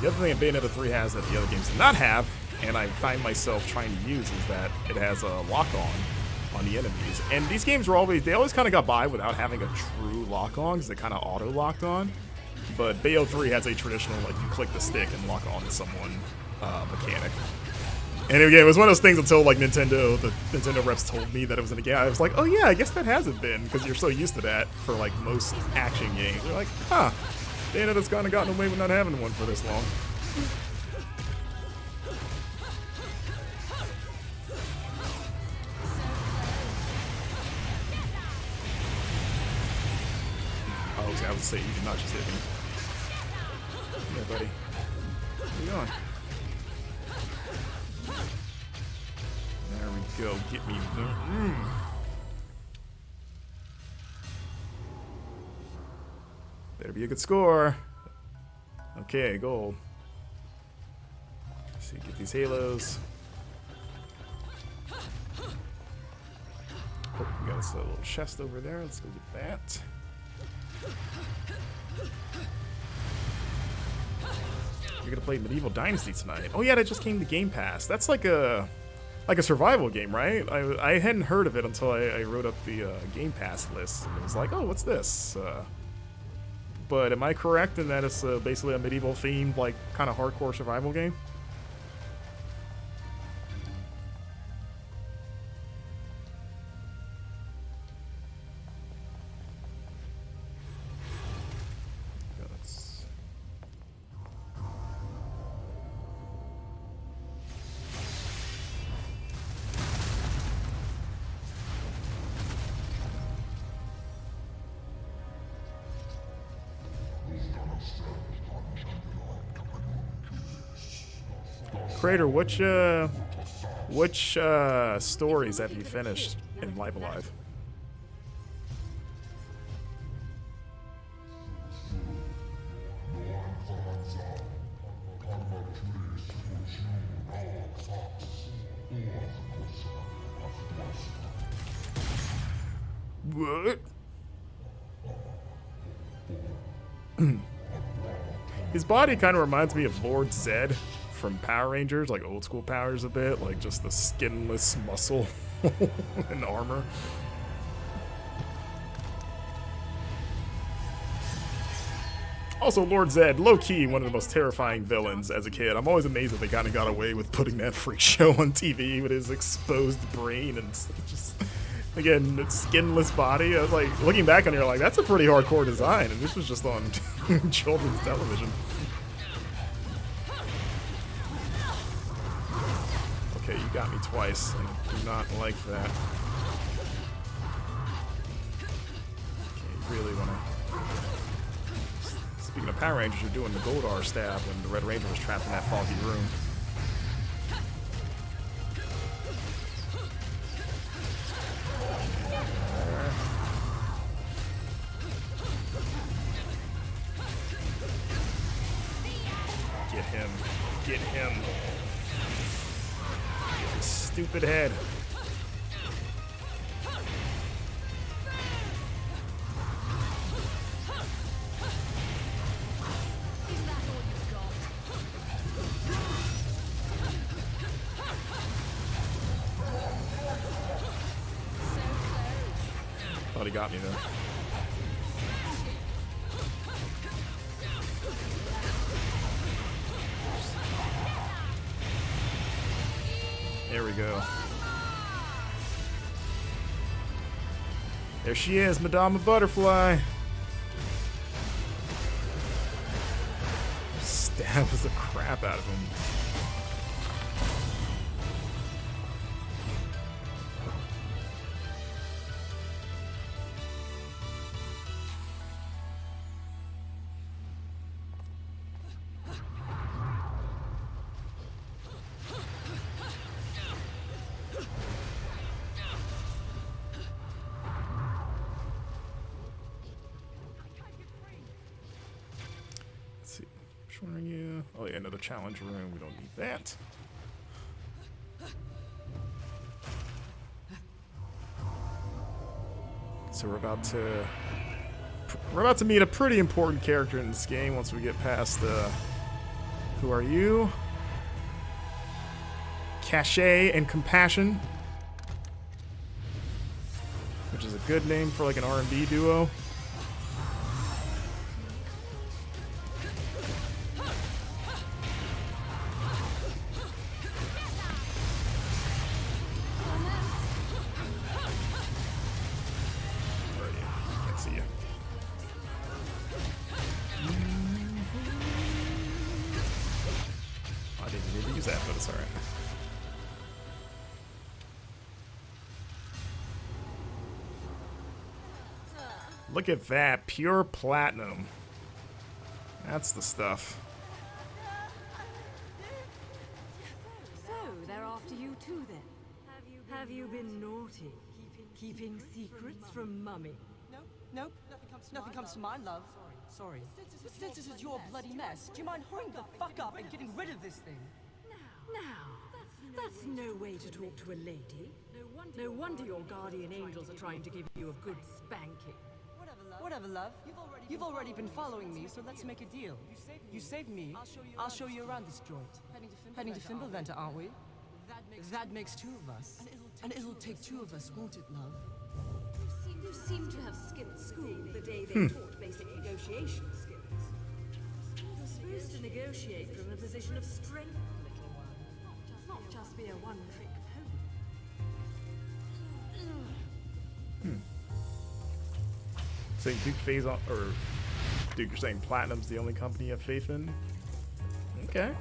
The other thing that Bayonetta 3 has that the other games do not have, and I find myself trying to use, is that it has a lock-on the enemies. And these games were always kind of got by without having a true lock-on, because they kind of auto-locked on. But Bayo 3 has a traditional, like, you click the stick and lock on to someone mechanic. And again, it was one of those things until, like, the Nintendo reps told me that it was in a game. I was like, oh yeah, I guess that hasn't been, because you're so used to that for, like, most action games. You're like, huh. Bayonetta's kind of gotten away with not having one for this long. Oh, okay, I would say you did not just hit me. Yeah, buddy. Where you going? There we go. Get me. Better be a good score. Okay, gold. Let's see, get these halos. Oh, we got this little chest over there. Let's go get that. You're gonna play Medieval Dynasty tonight. Oh yeah, that just came to Game Pass. That's like a survival game, right? I hadn't heard of it until I wrote up the Game Pass list. And it was like, oh, what's this? but am I correct in that it's basically a medieval themed, like, kind of hardcore survival game? Crater, which stories have you finished in Live Alive? What? His body kind of reminds me of Lord Zed from Power Rangers, like old school Powers a bit, like just the skinless muscle and armor. Also, Lord Zed, low-key, one of the most terrifying villains as a kid. I'm always amazed that they kind of got away with putting that freak show on TV with his exposed brain and just, again, skinless body. I was like, looking back on it, you're like, that's a pretty hardcore design, and this was just on children's television. Okay, you got me twice. I do not like that. Okay, you really want to... Speaking of Power Rangers, you're doing the Goldar stab when the Red Ranger was trapped in that foggy room. Get him. Get him. Get his stupid head. Thought he got me there. There we go. There she is, Madama Butterfly. Stabs the crap out of him. Oh yeah, another challenge room. We don't need that. So we're about to meet a pretty important character in this game once we get past the... Who are you? Cachet and Compassion, which is a good name for like an R&B duo. Look at that, pure platinum. That's the stuff. So, they're after you too then? Have you been naughty? Keeping secrets from Mummy? Nope. Nothing comes to mind, love. Sorry. Since this is your bloody mess, do you mind hurrying the fuck up and getting rid of this thing? Now, that's no way to talk to a lady. No wonder your guardian angels are trying to give you a good spanking. Whatever, love. You've already been following me, so let's make a deal. You saved me, I'll show you around this joint. Heading to Fimbulventer, aren't we? That makes two of us. And it'll take two of us, won't it, love? You seem to have skipped school the day they taught basic negotiation skills. You're supposed to negotiate from a position of strength, little one. Not just be a one-trick pony. Saying Duke phase on, or Duke, you're saying Platinum's the only company you have faith in? Okay.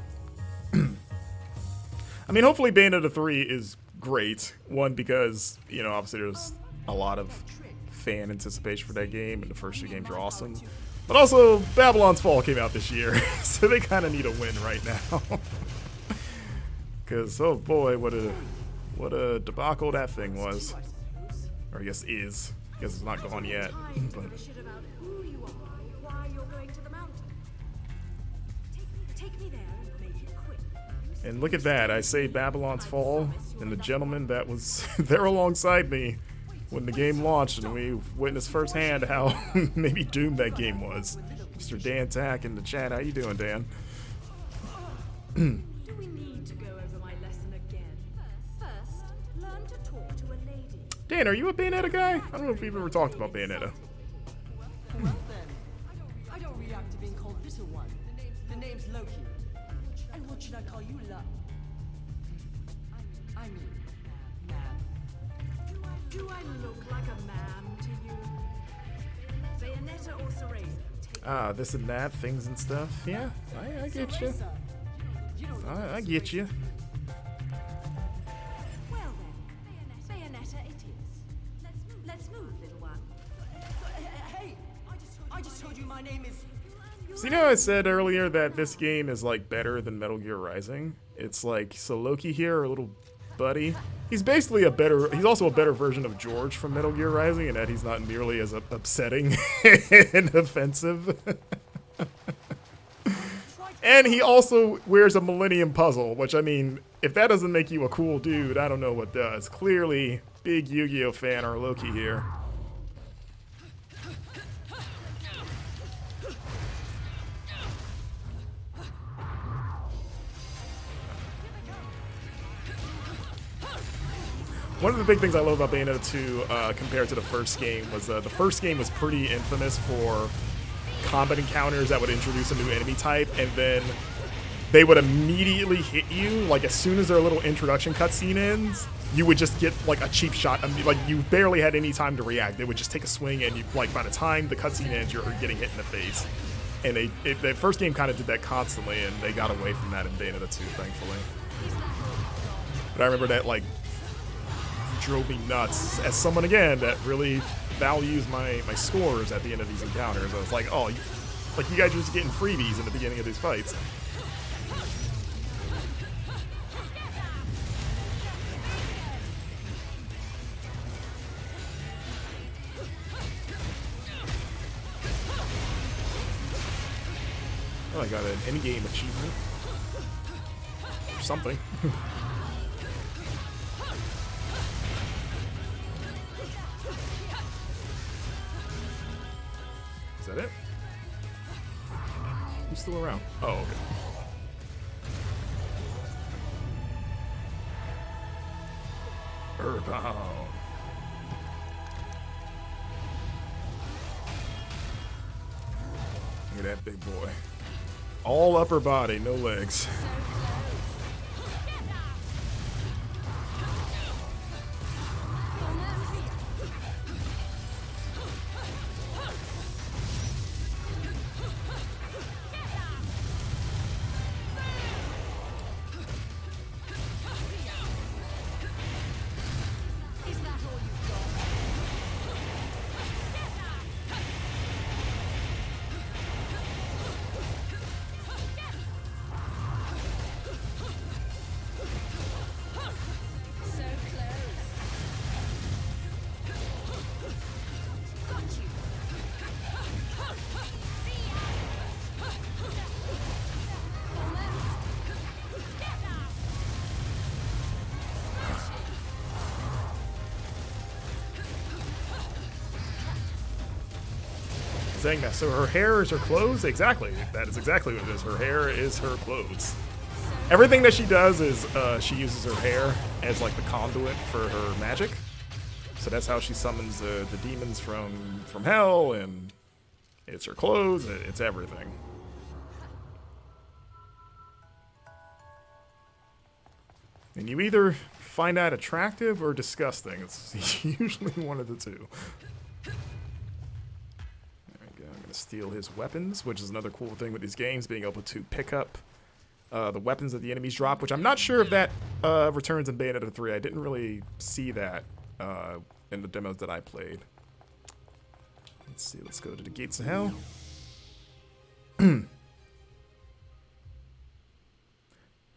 I mean, hopefully Bayonetta 3 is great. One, because, you know, obviously there's a lot of fan anticipation for that game, and the first two games are awesome. But also, Babylon's Fall came out this year, so they kind of need a win right now. Because, oh boy, what a debacle that thing was. Or I guess is. I guess it's not gone yet. But About who you are, why you're going to the mountain. Take me there and make it quick. and look at that, I say Babylon's Fall, and the gentleman that was there alongside me when the game launched, and we witnessed firsthand how maybe doomed that game was. Mr. Dan Tack in the chat, how you doing, Dan? Do we need to go over my lesson again? First, learn to talk to a lady. Dan, are you a Bayonetta guy? I don't know if we've ever talked about Bayonetta. Well then, I don't react to being called bitter one. The name's Loki. And what should I call you, I mean, man. Do I look like a man to you? Bayonetta or Cereza? Ah, this and that, things and stuff. Yeah, I get you. I get you. Well then, Bayonetta it is. Let's move, little one. Hey, I just told you my name is... So you know I said earlier that this game is like better than Metal Gear Rising? It's like, so Loki here, our little buddy, he's basically he's also a better version of George from Metal Gear Rising, in that he's not nearly as upsetting and offensive. And he also wears a Millennium Puzzle, which, I mean, if that doesn't make you a cool dude, I don't know what does. Clearly, big Yu-Gi-Oh fan our Loki here. One of the big things I love about Bayonetta 2 compared to the first game was the first game was pretty infamous for combat encounters that would introduce a new enemy type, and then they would immediately hit you. Like, as soon as their little introduction cutscene ends, you would just get like a cheap shot. I mean, like, you barely had any time to react. They would just take a swing, and you, like, by the time the cutscene ends, you're getting hit in the face. And the first game kind of did that constantly, and they got away from that in Bayonetta 2, thankfully. But I remember that, like, drove me nuts as someone, again, that really values my scores at the end of these encounters. I was like, oh, like, you guys are just getting freebies in the beginning of these fights. Oh, I got an endgame achievement. Or something. Is that it? Who's still around? Oh, okay. Earthbound. Look at that big boy. All upper body, no legs. Saying that. So her hair is her clothes? Exactly. That is exactly what it is. Her hair is her clothes. Everything that she does is she uses her hair as like the conduit for her magic. So that's how she summons the demons from hell, and it's her clothes, it's everything. And you either find that attractive or disgusting. It's usually one of the two. There we go. I'm going to steal his weapons, which is another cool thing with these games, being able to pick up the weapons that the enemies drop, which I'm not sure if that returns in Bayonetta 3. I didn't really see that in the demos that I played. Let's see. Let's go to the Gates of Hell.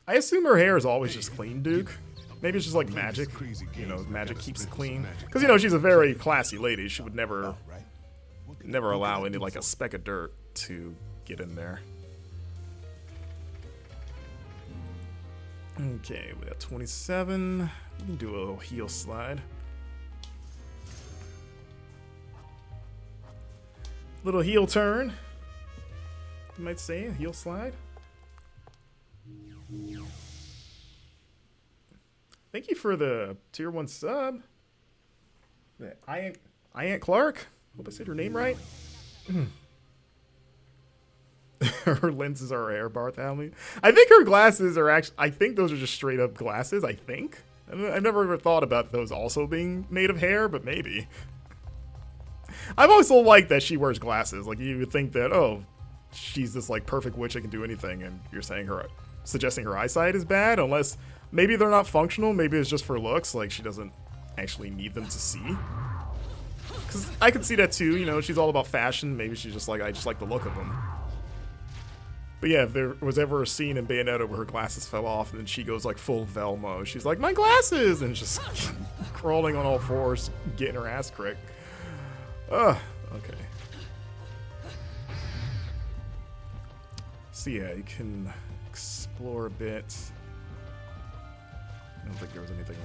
I assume her hair is always just clean, Duke. Maybe it's just like magic. You know, magic keeps it clean. Because, you know, she's a very classy lady. She would never allow any, like, a speck of dirt to get in there. Okay, we got 27. We can do a little heel slide. Little heel turn. You might say a heel slide. Thank you for the tier 1 sub. I Aunt Clark. Hope I said her name right. Her lenses are air Bartholomew. I think her glasses are actually. I think those are just straight up glasses. I think. I've never ever thought about those also being made of hair, but maybe. I've also liked that she wears glasses. Like, you would think that, oh, she's this like perfect witch that can do anything, and you're saying suggesting her eyesight is bad, unless maybe they're not functional. Maybe it's just for looks. Like, she doesn't actually need them to see. Because I could see that too. You know, she's all about fashion. Maybe she's just like, I just like the look of them. But yeah, if there was ever a scene in Bayonetta where her glasses fell off and then she goes like full Velma, she's like, my glasses! And just crawling on all fours, getting her ass kicked. Ugh, okay. So yeah, you can explore a bit. I don't think there was anything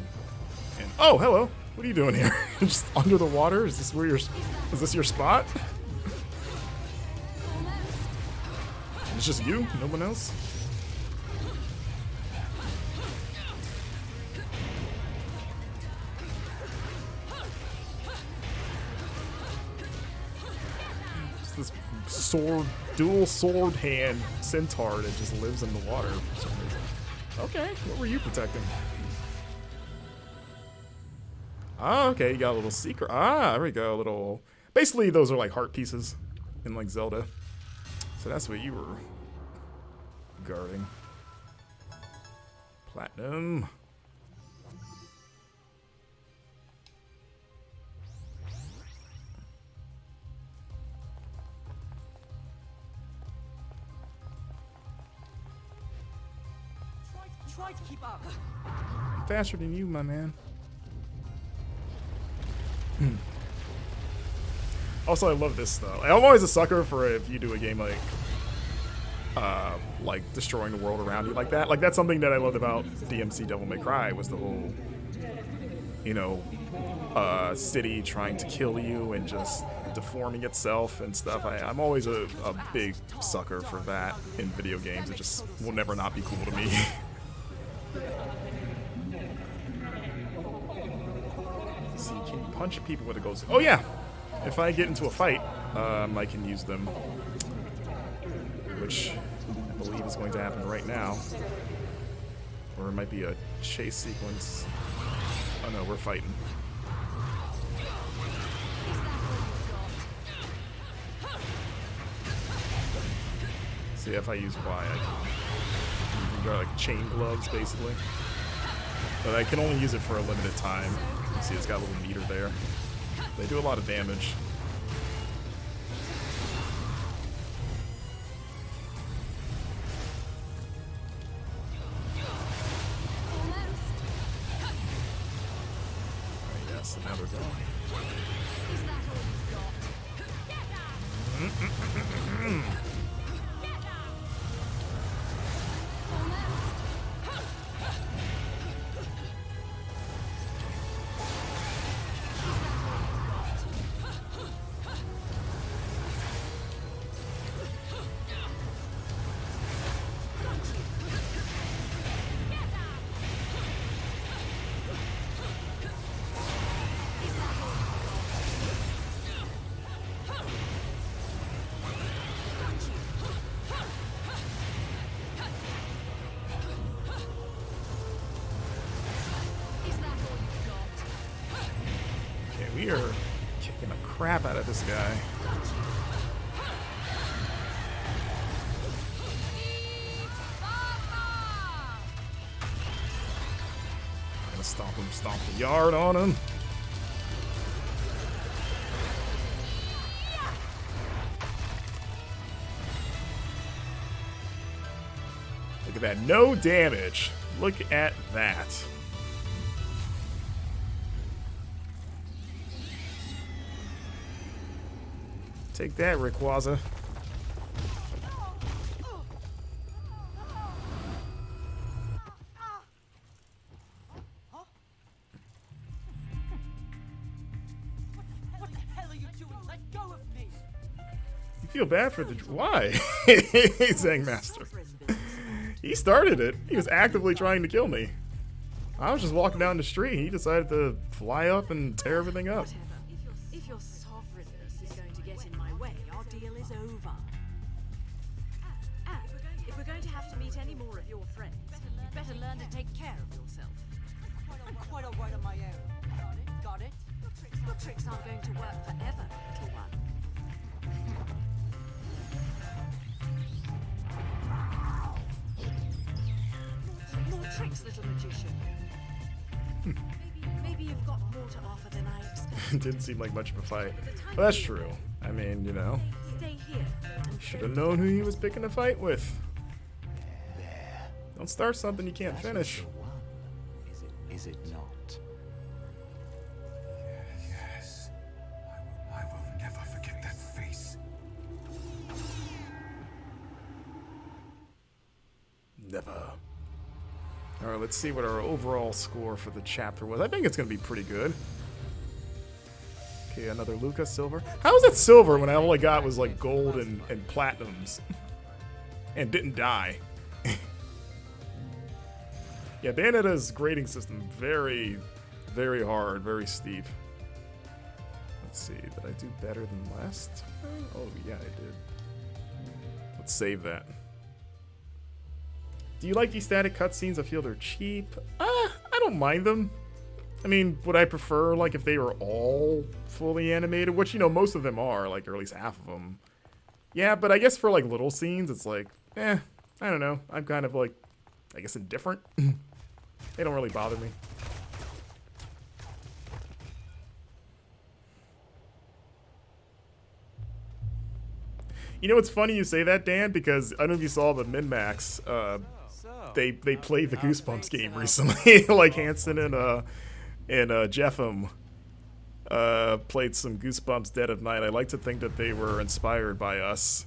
in. Oh, hello! What are you doing here? Just under the water? Is this where is this your spot? It's just you? No one else? It's this dual sword hand centaur that just lives in the water for some reason. Okay, what were you protecting? Ah, okay, you got a little secret. Ah, there we go, a little... Basically, those are like heart pieces in like Zelda. So that's what you were guarding. Platinum. Try to keep up. I'm faster than you, my man. Also, I love this though. I'm always a sucker for if you do a game like destroying the world around you like that. Like, that's something that I loved about DMC Devil May Cry, was the whole, you know, city trying to kill you and just deforming itself and stuff. I'm always a big sucker for that in video games. It just will never not be cool to me. See, can you punch people with a ghost? Oh yeah! If I get into a fight, I can use them, which I believe is going to happen right now. Or it might be a chase sequence. Oh no, we're fighting. See, if I use Y, I can like chain gloves, basically. But I can only use it for a limited time. See, it's got a little meter there. They do a lot of damage. Yes, and now they're gone. we are kicking the crap out of this guy. Gonna stomp him, stomp the yard on him. Look at that, no damage. Look at that. Take that, Rayquaza. What the hell are you doing? Let go of me! You feel bad for the... Why? Zangmaster. He started it. He was actively trying to kill me. I was just walking down the street. He decided to fly up and tear everything up. If your sovereignness is going to get in my way, our deal is over. And if we're going to have to meet any more of your friends, you'd better learn to take care of yourself. I'm quite alright on my own. Got it? Your tricks aren't going to work forever, little one. More tricks, little magician. Maybe you've got more to offer than I expected. Didn't seem like much of a fight. Well, that's true. I mean, you know, Stay here. And should have known who he was picking a fight with. Don't start something you can't finish. Is it not? Yes. I will never forget that face. Never. Alright, let's see what our overall score for the chapter was. I think it's going to be pretty good. Okay, another Luca, silver. How was that silver when I all I got was like gold and platinums? And didn't die. Yeah, Bayonetta's grading system, very, very hard, very steep. Let's see, did I do better than last time? Oh, yeah, I did. Let's save that. Do you like these static cutscenes? I feel they're cheap. I don't mind them. I mean, would I prefer, like, if they were all fully animated? Which, you know, most of them are, like, or at least half of them. Yeah, but I guess for, like, little scenes, it's like, I don't know. I'm kind of, like, I guess indifferent. They don't really bother me. You know, it's funny you say that, Dan, because I don't know if you saw the min-max, they played the Goosebumps game recently. Like Hanson and Jeffem played some Goosebumps Dead of Night. I like to think that they were inspired by us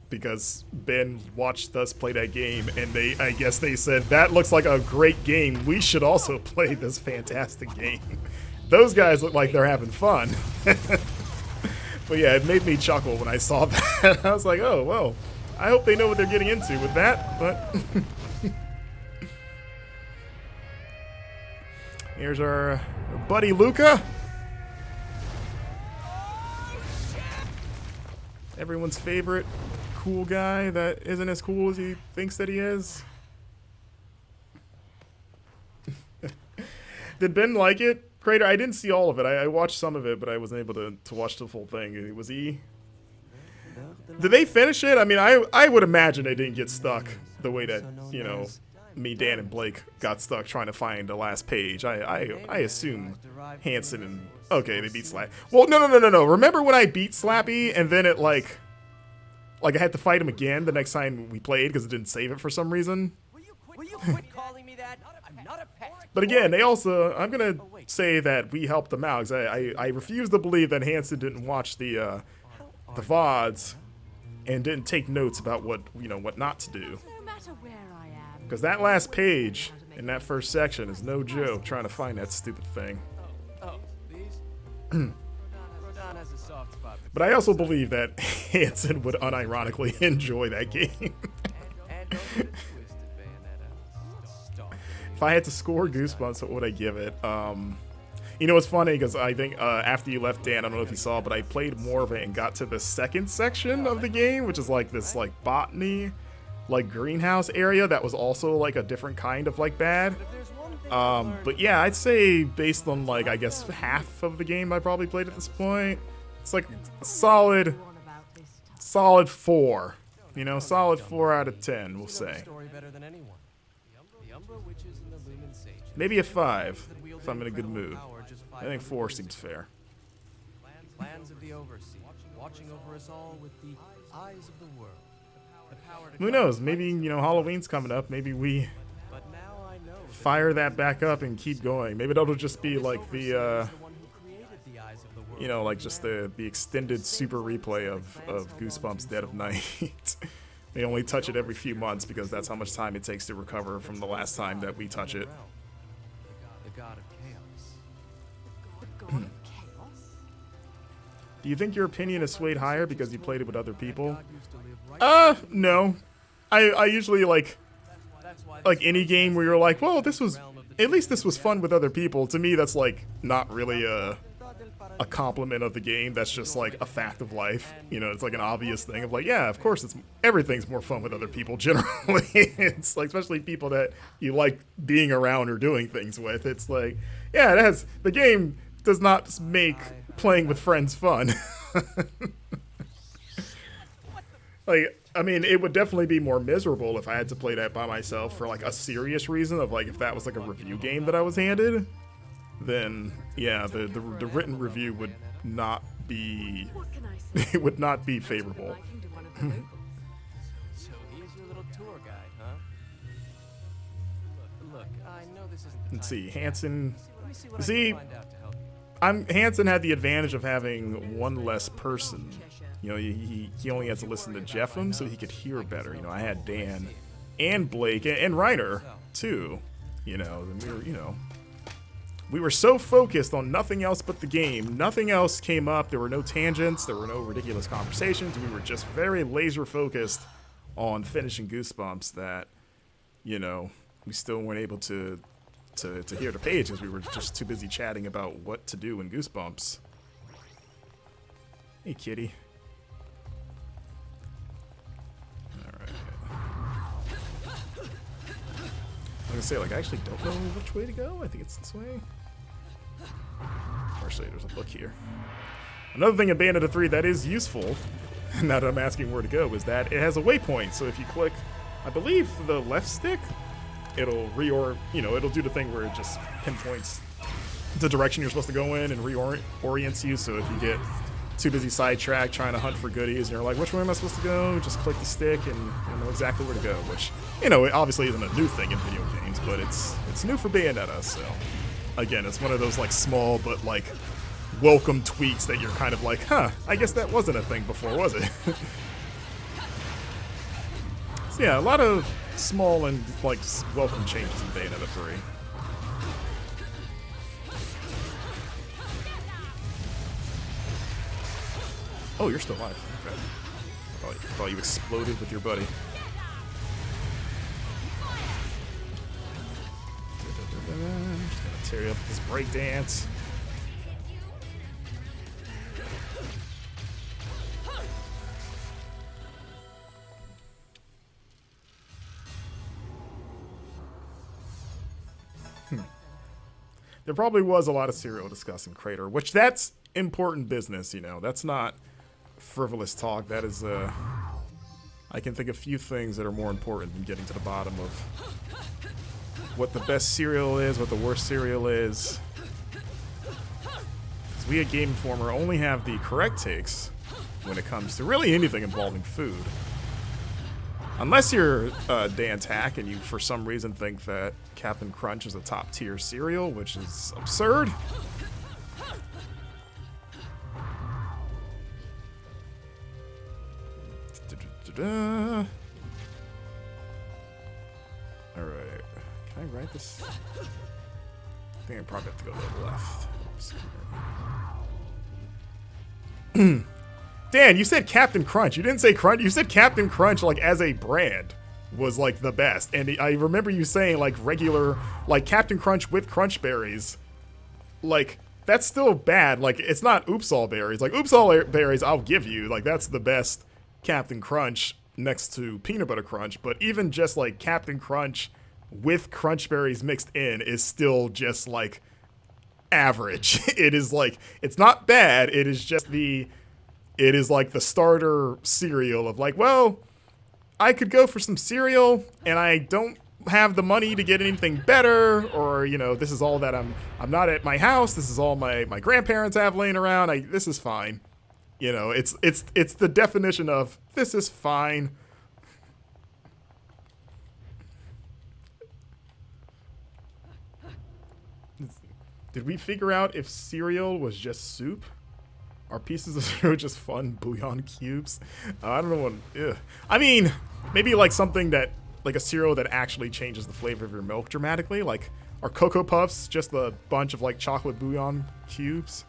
because Ben watched us play that game, and I guess they said, that looks like a great game. We should also play this fantastic game. Those guys look like they're having fun. But yeah, it made me chuckle when I saw that. I was like, oh, well, I hope they know what they're getting into with that, but... Here's our buddy Luca. Everyone's favorite cool guy that isn't as cool as he thinks that he is. Did Ben like it? Crater, I didn't see all of it. I watched some of it, but I wasn't able to watch the full thing. Was he... Did they finish it? I mean, I would imagine they didn't get stuck the way that, you know, me, Dan, and Blake got stuck trying to find the last page. I assume Hanson and... Okay, they beat Slappy. Well, no. Remember when I beat Slappy and then it, like I had to fight him again the next time we played because it didn't save it for some reason? Will you quit calling me that? I'm not a pet. But again, they also... I'm going to say that we helped them out. 'Cause I refuse to believe that Hanson didn't watch the VODs and didn't take notes about what not to do. No matter where I am. Because that last page in that first section is no joke trying to find that stupid thing. Oh, these? Rodon has a soft spot for But I also believe that Hanson would unironically enjoy that game. and don't get it twisted, Bayonetta. Stop. If I had to score Goosebumps, what would I give it? You know, it's funny because I think after you left, Dan, I don't know if you saw, but I played more of it and got to the second section of the game, which is like this like botany, like greenhouse area that was also like a different kind of like bad. But yeah, I'd say based on like I guess half of the game I probably played at this point, it's like a solid 4. You know, solid 4 out of 10, we'll say. Story better than anyone. The Umbra witches and the Lumen sages. Maybe a 5 if I'm in a good mood. I think 4 seems fair. Plans of the Overseer, watching over us all with the eyes of the world. The power to Who knows? Maybe, you know, Halloween's coming up. Maybe we But now I know fire that back up and keep going. Maybe that'll just be like the, the one who created the eyes of the world. you know, like just the extended super replay of Goosebumps Dead of Night. They only touch it every few months because that's how much time it takes to recover from the last time that we touch it. The god of chaos. The god of chaos? Do you think your opinion is swayed higher because you played it with other people? God used to live right No. I usually like any game where you're like, well, this was, at least this was fun with other people. To me, that's like not really a compliment of the game. That's just like a fact of life. You know, it's like an obvious thing of like, yeah, of course everything's more fun with other people generally. It's like, especially people that you like being around or doing things with. It's like, yeah, the game does not make playing with friends fun. Like, I mean, it would definitely be more miserable if I had to play that by myself for like a serious reason of like if that was like a review game that I was handed, then yeah, the written review would not be What can I say? it would not be favorable. Liking to one of the locals. So he's your little tour guide, huh? Look, I know this isn't the Let's time see, to Hanson. Let me see what I See, can find out to help you. Hanson had the advantage of having one less person. You know, he only had to listen to Jeffem, so he could hear better. You know, I had Dan and Blake and Reiner too. You know, and we were so focused on nothing else but the game. Nothing else came up. There were no tangents. There were no ridiculous conversations. We were just very laser focused on finishing Goosebumps that, you know, we still weren't able to hear the pages. We were just too busy chatting about what to do in Goosebumps. Hey, kitty. Alright. I'm gonna say, like, I actually don't know which way to go. I think it's this way. Actually, there's a book here. Another thing in Bayonetta 3 that is useful, now that I'm asking where to go, is that it has a waypoint. So if you click, I believe, the left stick, it'll it'll do the thing where it just pinpoints the direction you're supposed to go in and reorients you. So if you get too busy sidetracked trying to hunt for goodies and you're like, which way am I supposed to go? Just click the stick and you know exactly where to go, which, you know, it obviously isn't a new thing in video games, but it's new for Bayonetta. So again, it's one of those like small but like welcome tweaks that you're kind of like, huh, I guess that wasn't a thing before, was it? So yeah, a lot of small and like welcome changes in Bayonetta 3. Oh, you're still alive. Okay. Thought you exploded with your buddy. Just gonna tear you up with this break dance. There probably was a lot of cereal discussed in Crater, which that's important business, you know. That's not frivolous talk. That is, I can think of few things that are more important than getting to the bottom of what the best cereal is, what the worst cereal is. Because we at Game Informer only have the correct takes when it comes to really anything involving food. Unless you're Dan Tack and you for some reason think that Captain Crunch is a top tier cereal, which is absurd. Alright. Can I write this? I think I probably have to go to the left. Dan, you said Captain Crunch. You didn't say Crunch. You said Captain Crunch like as a brand was like the best. And I remember you saying like regular, like Captain Crunch with Crunch Berries. Like, that's still bad. Like, it's not Oops All Berries. Like, Oops All Berries, I'll give you. Like, that's the best Captain Crunch next to Peanut Butter Crunch. But even just like Captain Crunch with crunch berries mixed in is still just like average. It is like, it's not bad. It is just it is like the starter cereal of like, well, I could go for some cereal and I don't have the money to get anything better, or, you know, this is all that I'm not at my house. This is all my grandparents have laying around. This is fine. You know, it's the definition of this is fine. Did we figure out if cereal was just soup? Are pieces of cereal just fun bouillon cubes? I don't know what. Ugh. I mean, maybe like something that, like a cereal that actually changes the flavor of your milk dramatically. Like, are Cocoa Puffs just a bunch of like chocolate bouillon cubes?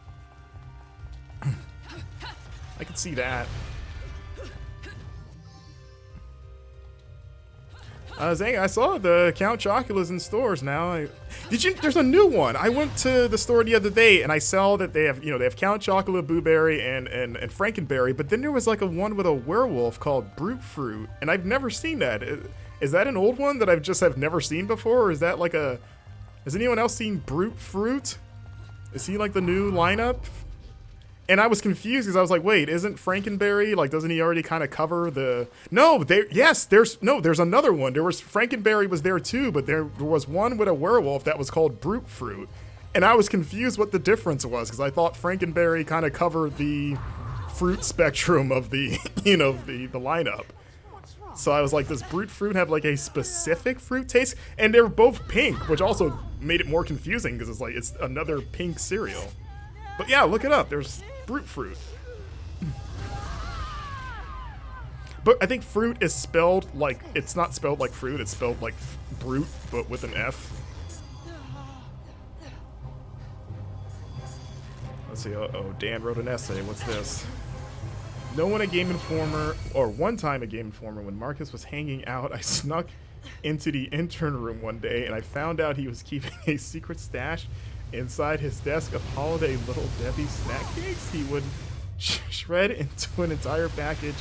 I could see that. Zang, I saw the Count Chocula's in stores now. There's a new one. I went to the store the other day and I saw that they have, they have Count Chocula, Blueberry, and Frankenberry, but then there was like a one with a werewolf called Brute Fruit, and I've never seen that. Is that an old one that I've just have never seen before, or is that like has anyone else seen Brute Fruit? Is he like the new lineup? And I was confused because I was like, wait, isn't Frankenberry, like, doesn't he already kind of cover the... No, there's another one. Frankenberry was there too, but there was one with a werewolf that was called Brute Fruit. And I was confused what the difference was, because I thought Frankenberry kind of covered the fruit spectrum of the, the lineup. So I was like, does Brute Fruit have like a specific fruit taste? And they're both pink, which also made it more confusing because it's another pink cereal. But yeah, look it up. There's Brute Fruit. But I think fruit is spelled like, it's not spelled like fruit, it's spelled like brute, but with an F. Let's see, Dan wrote an essay. What's this? No one at Game Informer, or one time at Game Informer, when Marcus was hanging out, I snuck into the intern room one day and I found out he was keeping a secret stash inside his desk of holiday Little Debbie snack cakes. He would shred into an entire package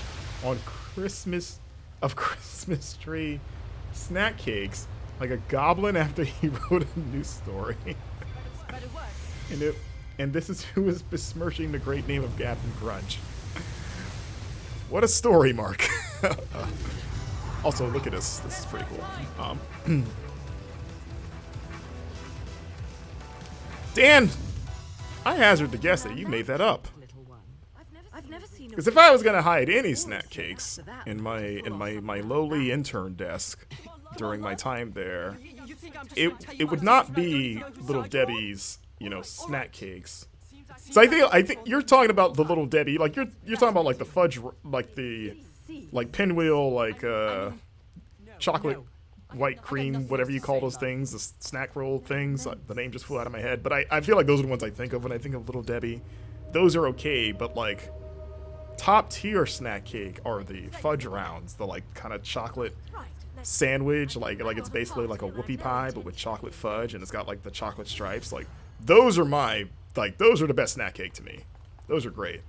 on Christmas tree snack cakes like a goblin after he wrote a news story. And this is who is besmirching the great name of Captain Crunch. What a story, Mark. Also, look at this. This is pretty cool. Dan, I hazard to guess that you made that up. Because if I was gonna hide any snack cakes in my lowly intern desk during my time there, it would not be Little Debbie's, snack cakes. So I think you're talking about the Little Debbie, like you're talking about like the fudge, like the pinwheel, like chocolate white cream, whatever you call those things, the snack roll things. The name just flew out of my head, but I feel like those are the ones I think of when I think of Little Debbie. Those are okay, but like top tier snack cake are the fudge rounds, the like kind of chocolate sandwich, like it's basically like a whoopie pie but with chocolate fudge, and it's got like the chocolate stripes. Like those are those are the best snack cake to me. Those are great.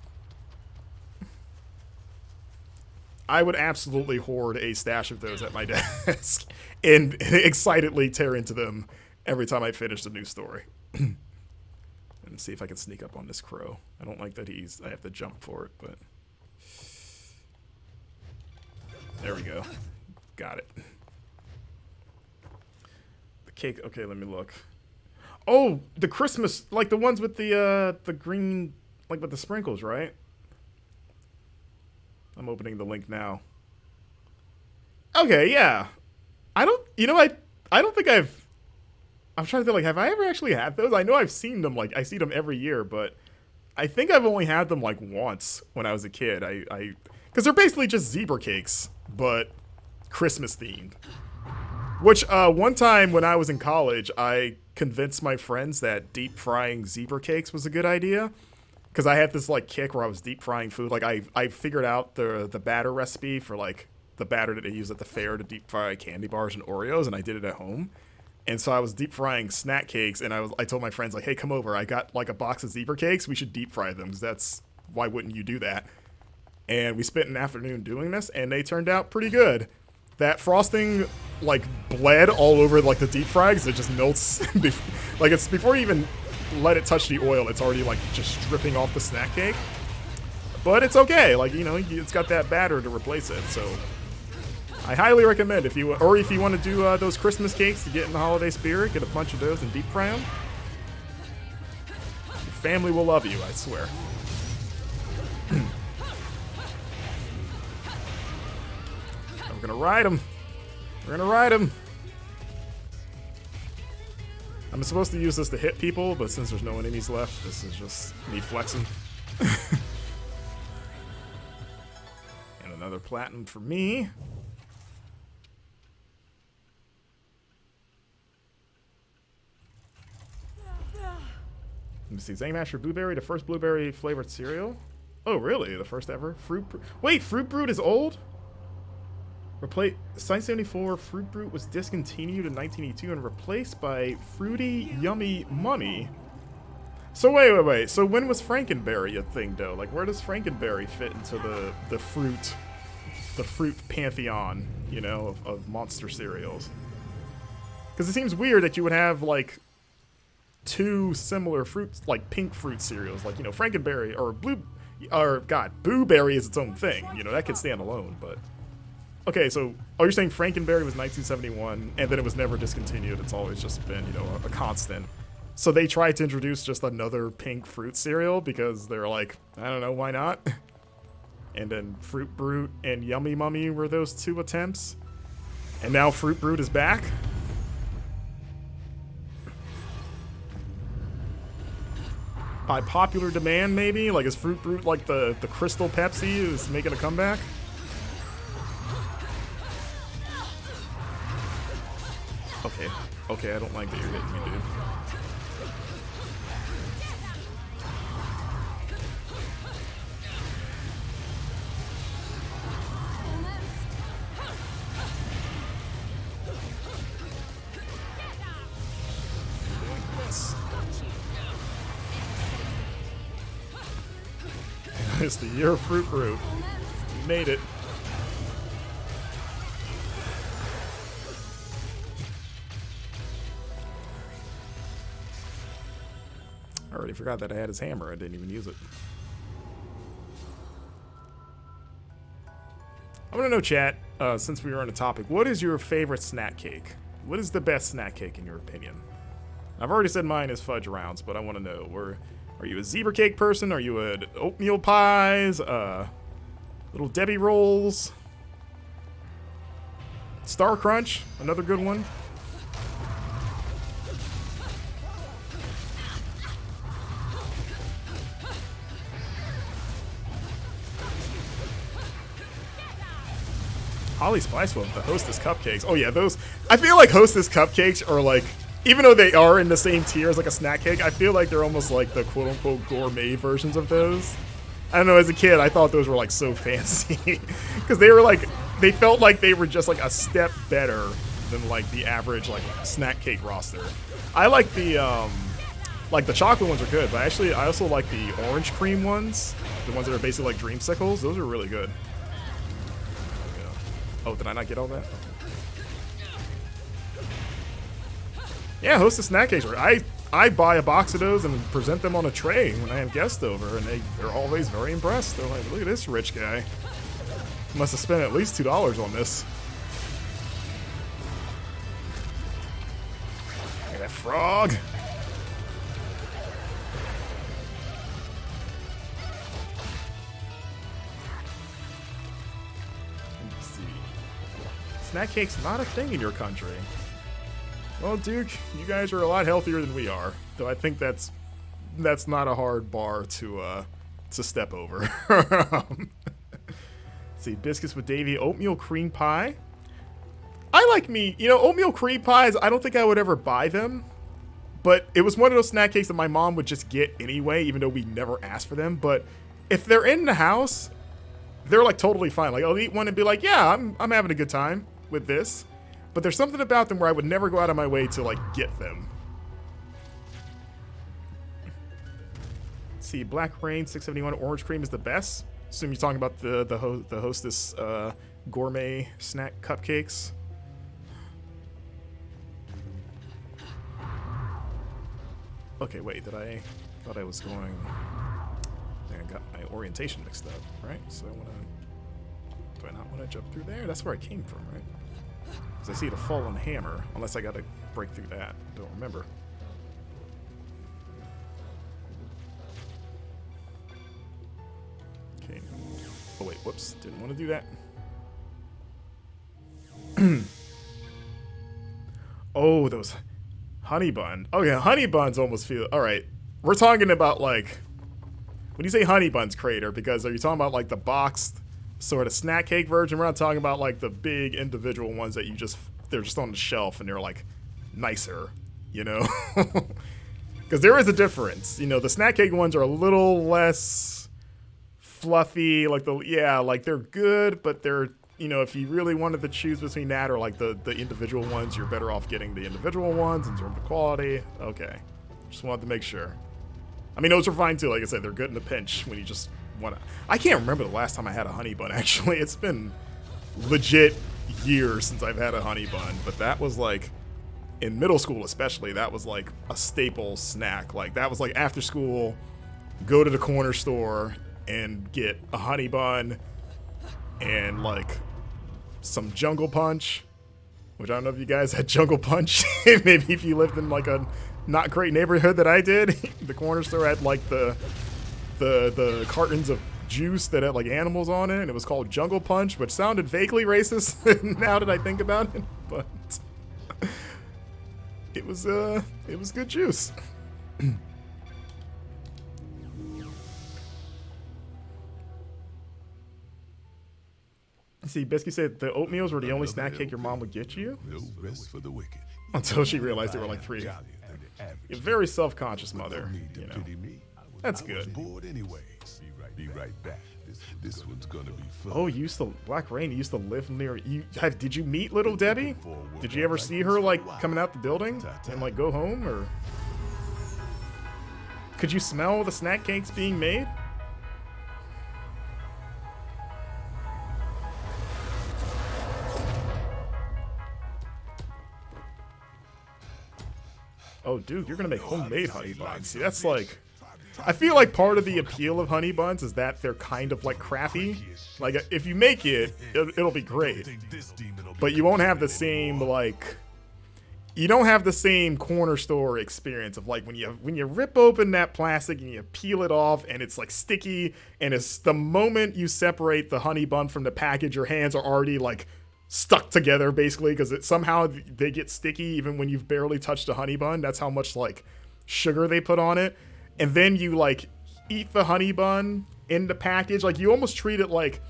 I would absolutely hoard a stash of those at my desk and excitedly tear into them every time I finish a new story. And see if I can sneak up on this crow. I don't like that I have to jump for it, but... There we go. Got it. The cake, okay, let me look. Oh, the Christmas, like the ones with the green, like with the sprinkles, right? I'm opening the link now. Okay, yeah. I don't think I'm trying to think, like, have I ever actually had those? I know I've seen them, like, I see them every year, but I think I've only had them, like, once when I was a kid. Because they're basically just zebra cakes, but Christmas themed. Which, one time when I was in college, I convinced my friends that deep frying zebra cakes was a good idea. Because I had this, like, kick where I was deep frying food. Like, I figured out the batter recipe for, like, the batter that they use at the fair to deep fry candy bars and Oreos, and I did it at home. And so I was deep frying snack cakes, and I told my friends, like, hey, come over. I got, like, a box of zebra cakes. We should deep fry them, because why wouldn't you do that? And we spent an afternoon doing this, and they turned out pretty good. that frosting like bled all over like the deep fries. It just melts. Like it's before you even let it touch the oil, it's already like just dripping off the snack cake. But it's okay. Like, you know, it's got that batter to replace it. So I highly recommend if you want to do those Christmas cakes to get in the holiday spirit, get a bunch of those and deep fry them. Your family will love you, I swear. We're gonna ride them. We're gonna ride them. I'm supposed to use this to hit people, but since there's no enemies left, this is just me flexing. And another platinum for me. Let me see. Zangmaster Blueberry, the first blueberry flavored cereal. Oh, really? The first ever? Wait, Fruit Brute is old? Science 74 Fruit Brute was discontinued in 1982 and replaced by Fruity Yummy Mummy. So wait. So when was Frankenberry a thing, though? Like, where does Frankenberry fit into the fruit pantheon, you know, of monster cereals? Because it seems weird that you would have like two similar fruits, like pink fruit cereals, like, you know, Frankenberry or Booberry is its own thing. You know, that could stand alone, but. Okay, so, you're saying Frankenberry was 1971, and then it was never discontinued. It's always just been, you know, a constant. So they tried to introduce just another pink fruit cereal because they're like, I don't know, why not? And then Fruit Brute and Yummy Mummy were those two attempts. And now Fruit Brute is back. By popular demand, maybe? Like, is Fruit Brute like the Crystal Pepsi who's making a comeback? Okay, I don't like that you're hitting me, dude. It's the year of Fruit Brute. We made it. I already forgot that I had his hammer. I didn't even use it. I want to know, chat, since we were on the topic, what is your favorite snack cake? What is the best snack cake in your opinion? I've already said mine is fudge rounds, but I want to know, are you a zebra cake person? Are you a oatmeal pies? Little Debbie rolls? Star Crunch, another good one. Holly Spicewell, the Hostess cupcakes. Oh yeah, those. I feel like Hostess cupcakes are like, even though they are in the same tier as like a snack cake, I feel like they're almost like the quote-unquote gourmet versions of those. I don't know, as a kid, I thought those were like so fancy. Because they were like, they felt like they were just like a step better than like the average like snack cake roster. I like the chocolate ones are good, but actually I also like the orange cream ones. The ones that are basically like dreamsicles. Those are really good. Oh, did I not get all that? Yeah, Hostess snack cakes. I buy a box of those and present them on a tray when I have guests over, and they're always very impressed. They're like, look at this rich guy. Must have spent at least $2 on this. Look at that frog. Snack cake's not a thing in your country. Well, Duke, you guys are a lot healthier than we are, though I think that's not a hard bar to step over. Let's see, biscuits with Davy, oatmeal cream pie. I like oatmeal cream pies. I don't think I would ever buy them, but it was one of those snack cakes that my mom would just get anyway, even though we never asked for them. But if they're in the house, they're like totally fine. Like, I'll eat one and be like, yeah, I'm having a good time with this. But there's something about them where I would never go out of my way to like get them. Let's see, Black Rain 671 orange cream is the best. Assume you're talking about the Hostess gourmet snack cupcakes. Okay, wait, thought I was going, I got my orientation mixed up, right? So do I not want to jump through there? That's where I came from, right? Because I see the fallen hammer, unless I got to break through that. Don't remember. Okay. Oh wait, whoops, didn't want to do that. Oh, those honey bun. Oh yeah, honey buns almost feel, all right. We're talking about like, when you say honey buns, Crater, because are you talking about like the boxed sort of snack cake version? We're not talking about like the big individual ones that they're just on the shelf and they're like nicer, you know? Because there is a difference. You know, the snack cake ones are a little less fluffy, like like they're good, but they're, you know, if you really wanted to choose between that or like the individual ones, you're better off getting the individual ones in terms of quality. Okay. Just wanted to make sure. I mean, those are fine too. Like I said, they're good in a pinch when you just want to. I can't remember the last time I had a honey bun, actually. It's been legit years since I've had a honey bun, but that was like, in middle school especially, that was like a staple snack. Like that was like after school, go to the corner store and get a honey bun and like some Jungle Punch, which I don't know if you guys had Jungle Punch. Maybe if you lived in like a not great neighborhood that I did, the corner store had like the cartons of juice that had like animals on it, and it was called Jungle Punch, which sounded vaguely racist now that I think about it, but it was good juice. See, Biscuit said the oatmeals were the only snack cake your mom would get you? No rest for the wicked. Until she realized there were like 3. A very self-conscious mother, you know. That's good. Bored anyways. Be right back. This one's gonna be fun. Oh, you used to, Black Rain, you used to live near, did you meet Little Debbie? Did you ever see her like coming out the building and like go home, or? Could you smell the snack cakes being made? Oh, dude, you're gonna make homemade honey buns. See, that's like, I feel like part of the appeal of honey buns is that they're kind of like crappy. Like, if you make it, it'll be great. But you won't have the same, like, you don't have the same corner store experience of like when you rip open that plastic and you peel it off and it's like sticky, and it's the moment you separate the honey bun from the package, your hands are already like stuck together basically, because somehow they get sticky even when you've barely touched a honey bun. That's how much like sugar they put on it. And then you like eat the honey bun in the package. Like you almost treat it like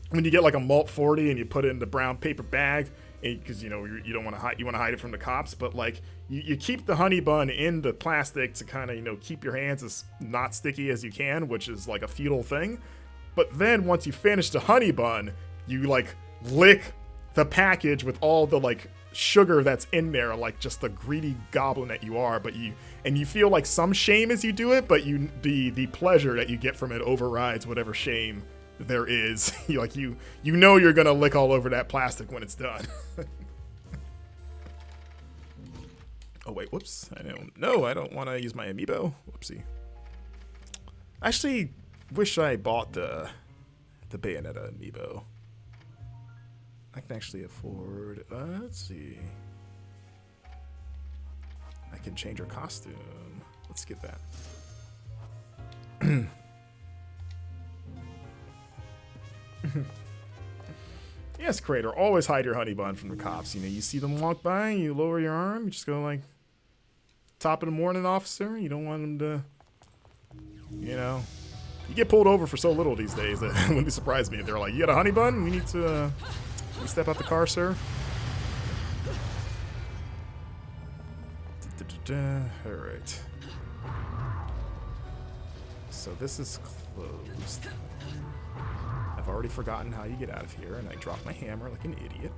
when you get like a malt 40 and you put it in the brown paper bag, because you know you don't want to hide, you want to hide it from the cops, but like you keep the honey bun in the plastic to kind of, you know, keep your hands as not sticky as you can, which is like a futile thing. But then once you finish the honey bun, you like lick the package with all the like sugar that's in there, like just the greedy goblin that you are. But you feel like some shame as you do it, but the pleasure that you get from it overrides whatever shame there is. you know you're gonna lick all over that plastic when it's done. Oh wait, whoops! I don't want to use my amiibo. Whoopsie. I actually wish I bought the Bayonetta amiibo. I can actually afford, let's see. I can change her costume. Let's get that. Yes, Crater, always hide your honey bun from the cops. You know, you see them walk by, you lower your arm, you just go like, top of the morning, officer. You don't want them to, you know. You get pulled over for so little these days that it wouldn't surprise me if they're like, you got a honey bun? We need to... Can you step out the car, sir? All right. So this is closed. I've already forgotten how you get out of here, and I dropped my hammer like an idiot.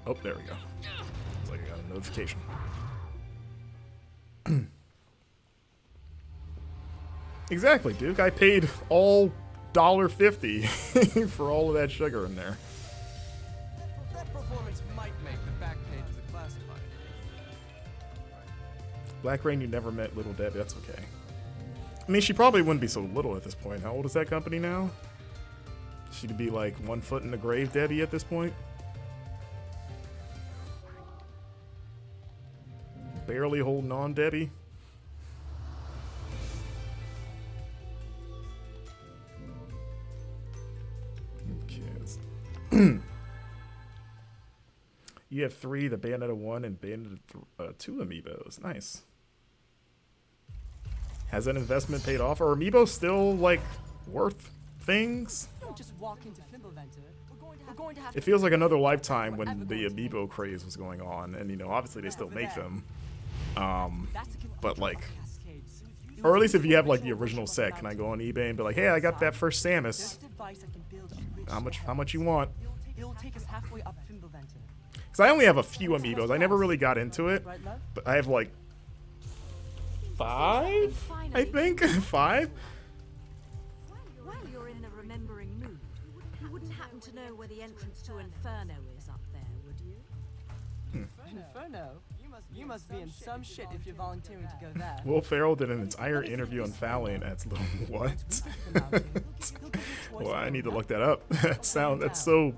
Oh, there we go. Looks like I got a notification. Exactly, Duke. I paid all $1.50 for all of that sugar in there. That performance might make the back page of the classified. Black Rain, you never met Little Debbie. That's okay. I mean, she probably wouldn't be so little at this point. How old is that company now? She'd be like 1 foot in the grave, Debbie, at this point. Barely holding on, Debbie. Okay. You have 3, the Bayonetta 1 and Bayonetta 2 amiibos. Nice. Has that investment paid off? Are amiibos still, like, worth things? Don't just walk into Fimbleventer. We're going to have It feels like another lifetime when the amiibo craze was going on. And, you know, obviously they still make them. But, like... Or at least if you have, like, the original set, can I go on eBay and be like, hey, I got that first Samus. How much you want? It'll take us halfway up Fimbleventer. Because I only have a few amiibos. I never really got into it. But I have, like... 5? I think? 5? While you're in the remembering mood, you wouldn't happen to know where the entrance to Inferno is up there, would you? Inferno? You must be in some shit if you're volunteering to go there. Will Ferrell did an entire interview on Fallon. That's what? Well, I need to look that up. That's so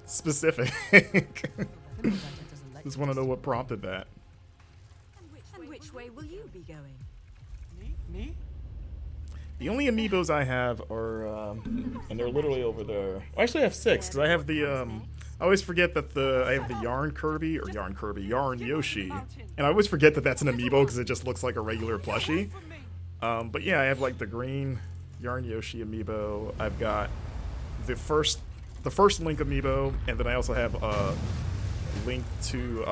specific. Just want to know what prompted that. And which way will you be going? Me? The only amiibos I have are, and they're literally over there. Well, actually, I have 6 because I have the. I always forget that I have the Yarn Yoshi, and I always forget that that's an amiibo because it just looks like a regular plushie. But yeah, I have like the green Yarn Yoshi amiibo. I've got the first Link amiibo, and then I also have Link to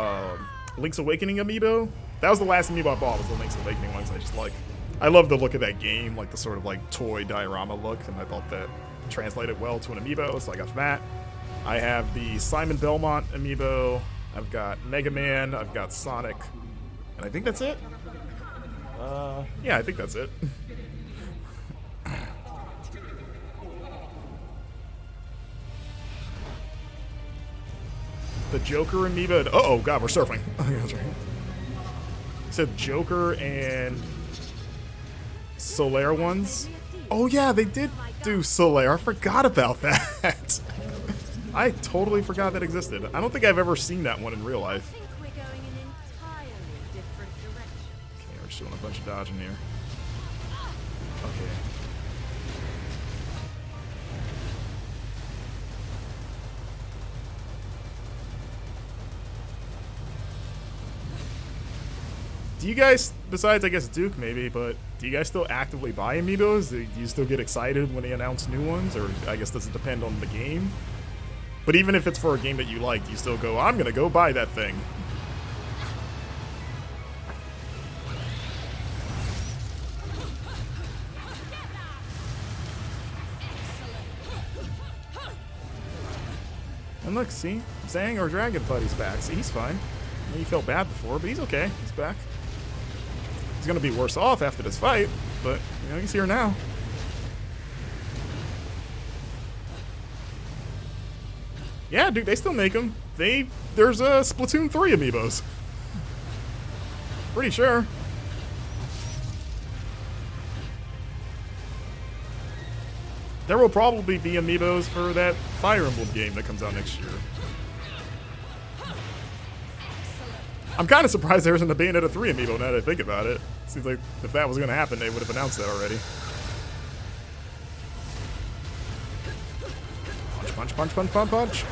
Link's Awakening amiibo. That was the last amiibo I bought, was the Link's Awakening one. So I love the look of that game, like the sort of like toy diorama look, and I thought that translated well to an amiibo, so I got that. I have the Simon Belmont amiibo. I've got Mega Man. I've got Sonic, and I think that's it. Yeah, I think that's it. The Joker amiibo. Oh God, we're surfing. That's right. It said Joker and Solaire ones. Oh yeah, they did do Solaire. I forgot about that. I totally forgot that existed. I don't think I've ever seen that one in real life. I think we're going in entirely different directions. Okay, we're just doing a bunch of dodging here. Okay. Do you guys, besides I guess Duke maybe, but do you guys still actively buy amiibos? Do you still get excited when they announce new ones? Or I guess does it depend on the game? But even if it's for a game that you like, do you still go, I'm gonna go buy that thing? And look, see? Zang or Dragon Buddy's back. See, he's fine. I know you felt bad before, but he's okay. He's back. He's gonna be worse off after this fight, but, you know, he's here now. Yeah, dude, they still make them. There's a Splatoon 3 amiibos. Pretty sure. There will probably be amiibos for that Fire Emblem game that comes out next year. I'm kind of surprised there isn't a Bayonetta 3 amiibo now that I think about it. Seems like if that was going to happen, they would have announced that already. Punch, punch, punch, punch, punch.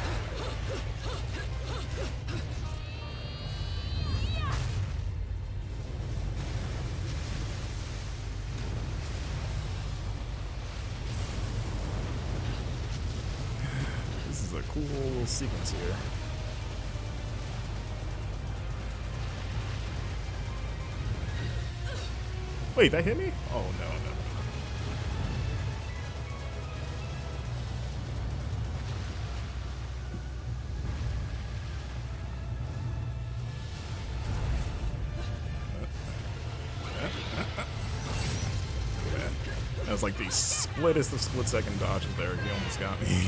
This is a cool little sequence here. Wait, that hit me? Oh, no, no. was like the splittest of split-second dodges there. He almost got me.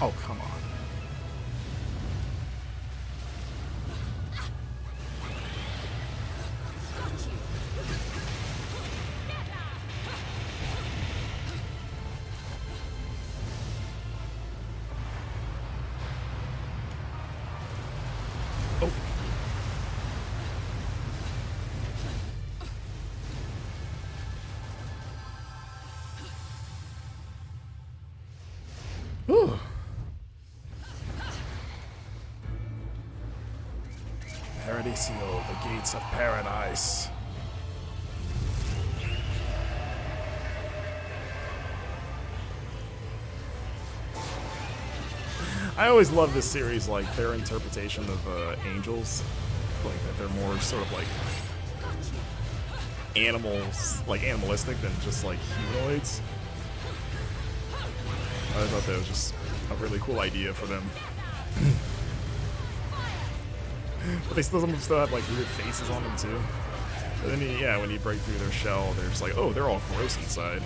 Oh, come on. Oh. Whew. Paradisio, the gates of paradise. I always love this series, like their interpretation of angels, like that they're more sort of like animals, like animalistic than just like humanoids. I thought that was just a really cool idea for them. But they still have like weird faces on them too. But then yeah, when you break through their shell, they're just like, oh, they're all gross inside.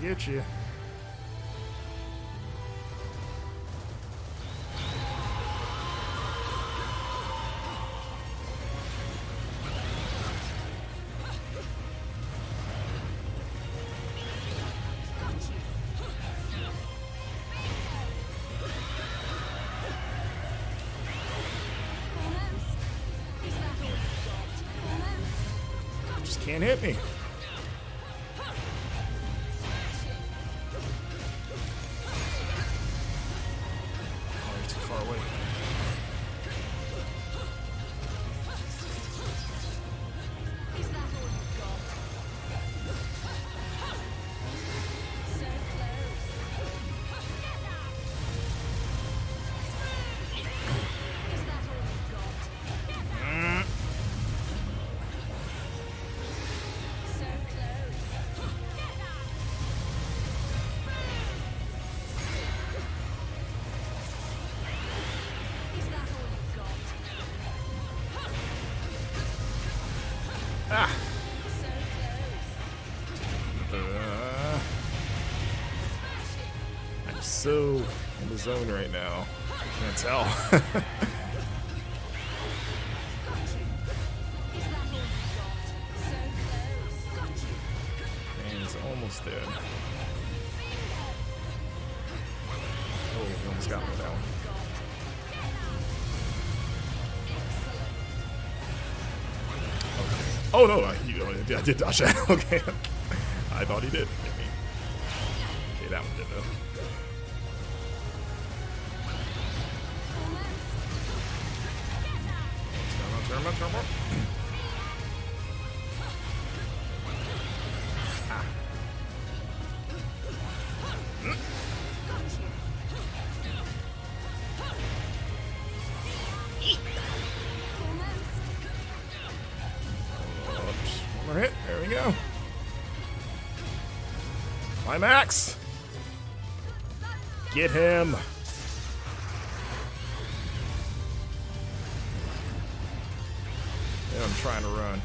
Get you. Just can't hit me. Ah. I'm so in the zone right now. I can't tell. And he's almost dead. Oh, he almost got me with that one. Oh no, I did dodge that. Okay. I thought he did hit me. Okay, that one did though. Turn. Ah. One more hit. There we go. Climax. Get him. Yeah, I'm trying to run.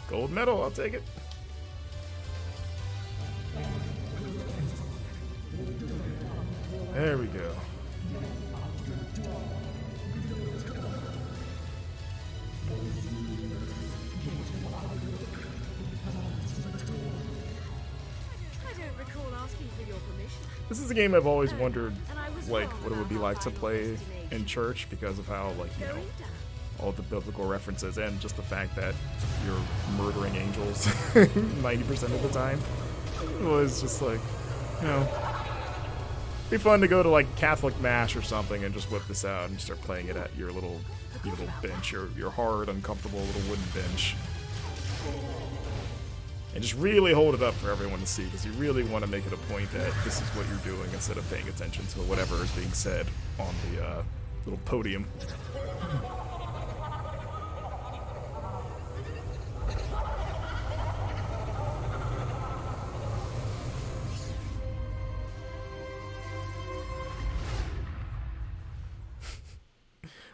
Gold medal, I'll take it. There we go. I don't recall asking for your permission. This is a game I've always wondered, And I was like, wrong what it would be about like to my play destination. in church because of how, like, you know, Going down. all the biblical references and just the fact that you're murdering angels 90% of the time. It was just like, you know, be fun to go to like Catholic mass or something and just whip this out and start playing it at your little bench, your hard, uncomfortable little wooden bench. And just really hold it up for everyone to see, because you really want to make it a point that this is what you're doing instead of paying attention to whatever is being said on the little podium.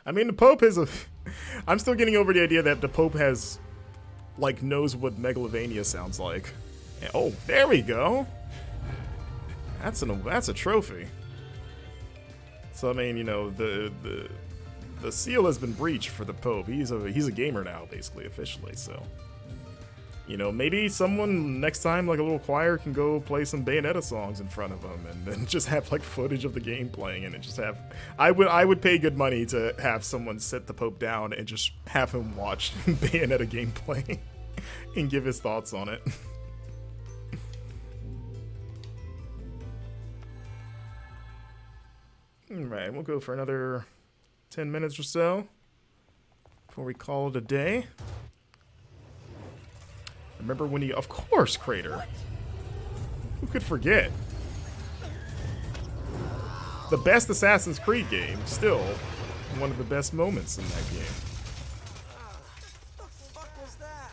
I mean, the Pope is a... I'm still getting over the idea that the Pope has... like, knows what Megalovania sounds like. Oh, there we go! That's a trophy. So, I mean, you know, the seal has been breached for the Pope. He's a gamer now, basically, officially, so... You know, maybe someone next time, like a little choir, can go play some Bayonetta songs in front of him, and then just have like footage of the game playing, and just have. I would pay good money to have someone sit the Pope down and just have him watch Bayonetta gameplay and give his thoughts on it. All right, we'll go for another 10 minutes or so before we call it a day. Remember when he... Of course, Crater. Who could forget? The best Assassin's Creed game. Still, one of the best moments in that game. What the fuck was that?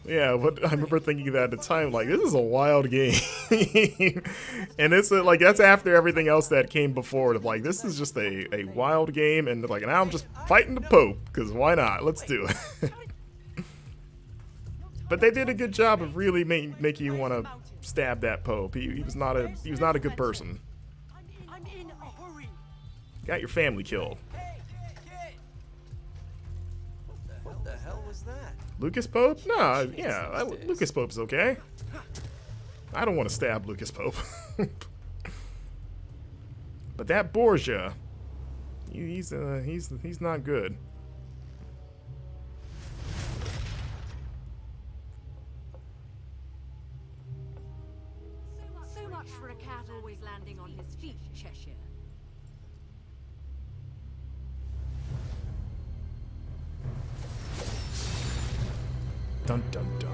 Yeah, but I remember thinking that at the time, like, this is a wild game. And it's like, that's after everything else that came before it. Like, this is just a wild game, and like, now I'm just fighting the Pope, because why not? Let's do it. But they did a good job of really making you want to stab that Pope. He was not a good person. I'm in a hurry. Got your family killed. Hey, kid! What the hell was that? Lucas Pope? No, yeah, Lucas Pope's okay. I don't want to stab Lucas Pope. But that Borgia, he's not good. So much for a cat always landing on his feet, Cheshire. Dun dun dun.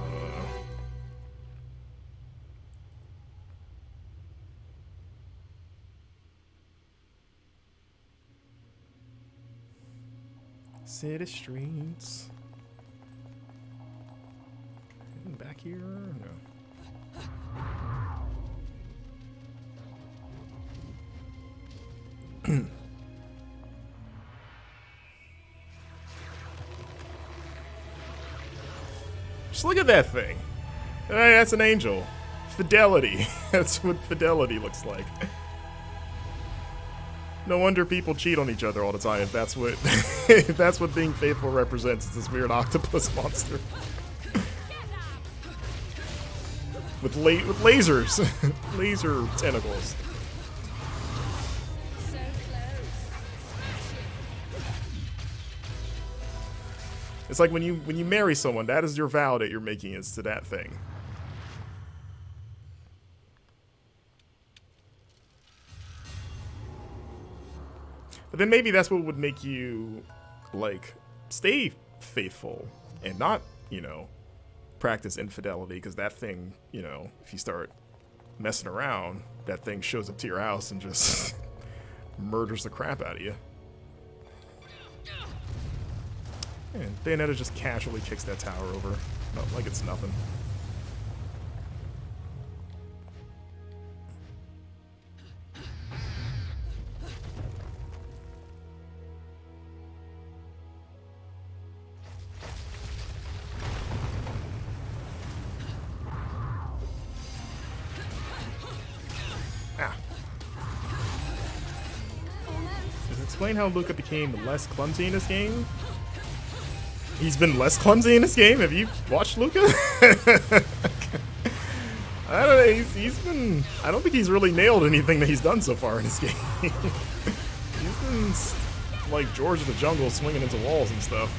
City streets. Back here? No. Just look at that thing. Hey, that's an angel. Fidelity. That's what fidelity looks like. No wonder people cheat on each other all the time if that's what if that's what being faithful represents. It's this weird octopus monster. with lasers. Laser tentacles. It's like when you marry someone, that is your vow that you're making is to that thing. But then maybe that's what would make you, like, stay faithful and not, you know, practice infidelity, because that thing, you know, if you start messing around, that thing shows up to your house and just murders the crap out of you. And Bayonetta just casually kicks that tower over, like it's nothing. Ah. explain how Luca became less clumsy in this game? He's been less clumsy in this game? Have you watched Luca? I don't know, he's been... I don't think he's really nailed anything that he's done so far in this game. He's been like George of the Jungle swinging into walls and stuff.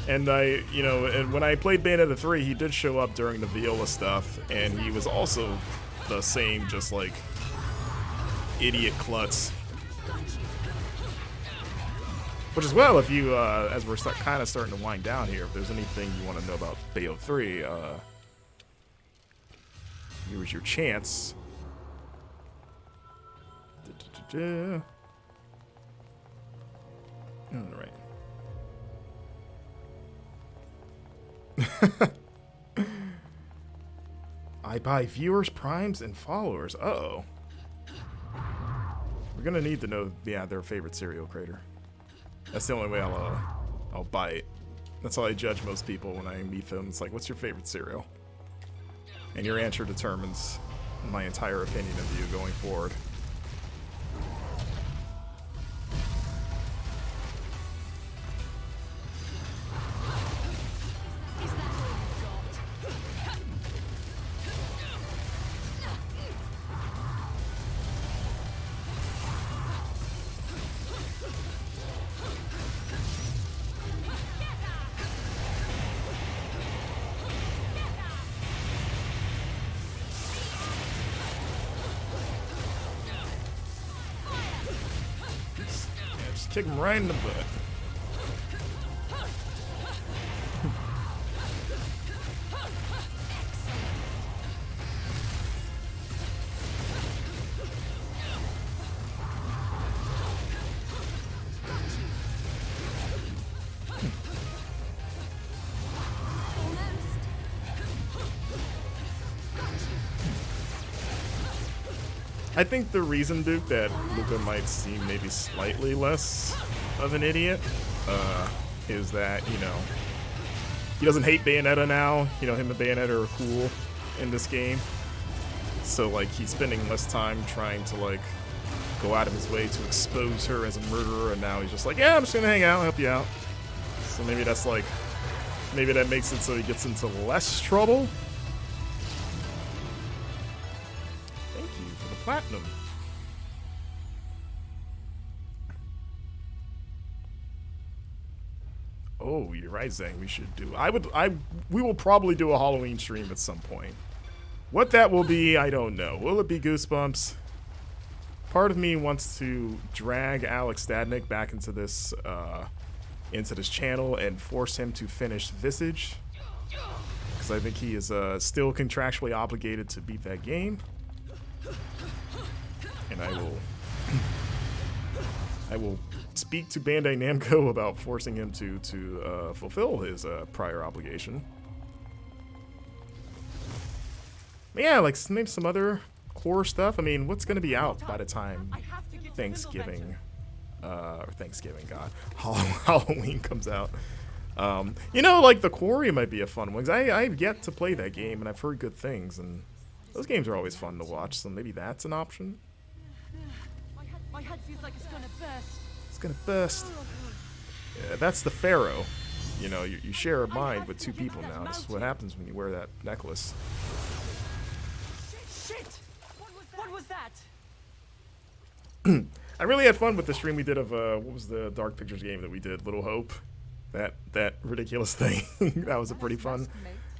And and when I played Bayonetta 3, he did show up during the Viola stuff, and he was also the same, just like, idiot klutz. Which as well, if you, as we're kind of starting to wind down here, if there's anything you want to know about Bayo 3, here's your chance. Alright. I buy viewers, primes, and followers. Uh-oh. We're gonna need to know, yeah, their favorite cereal creator. That's the only way I'll buy it. That's how I judge most people when I meet them. It's like, what's your favorite cereal? And your answer determines my entire opinion of you going forward. Kick him right in the butt. I think the reason, Duke, that Luca might seem maybe slightly less of an idiot is that, he doesn't hate Bayonetta now. Him and Bayonetta are cool in this game. So, like, he's spending less time trying to, like, go out of his way to expose her as a murderer, and now he's just like, yeah, I'm just gonna hang out, help you out. So maybe that's, like, maybe that makes it so he gets into less trouble. Platinum. Oh, you're right, Zang. We should do. We will probably do a Halloween stream at some point. What that will be, I don't know. Will it be Goosebumps? Part of me wants to drag Alex Stadnik back into this channel and force him to finish Visage, because I think he is still contractually obligated to beat that game. And I will speak to Bandai Namco about forcing him to fulfill his prior obligation. But yeah, like maybe some other horror stuff. I mean, what's going to be out by the time Thanksgiving, God, Halloween comes out? Like The Quarry might be a fun one. 'Cause I've yet to play that game, and I've heard good things, and those games are always fun to watch. So maybe that's an option. My head feels like it's gonna burst. It's gonna burst. Yeah, that's the Pharaoh. You share a mind with two people now. That's what happens when you wear that necklace. Shit! What was that? I really had fun with the stream we did of what was the Dark Pictures game that we did, Little Hope. That ridiculous thing. That was a pretty fun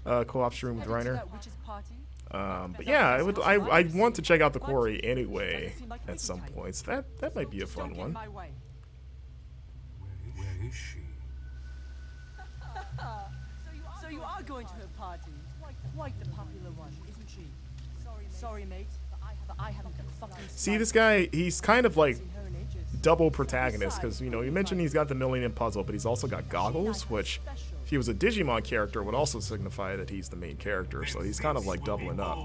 co-op stream with Reiner. But yeah, I want to check out The Quarry anyway at some point. So that might be a fun one. Where is she? So you are going to her party? Quite the popular one, isn't she? Sorry, mate, but I haven't the fucking. See, this guy, he's kind of like double protagonist, because you mentioned he's got the Millennium Puzzle, but he's also got goggles, which if he was a Digimon character would also signify that he's the main character, so he's kind of like doubling up.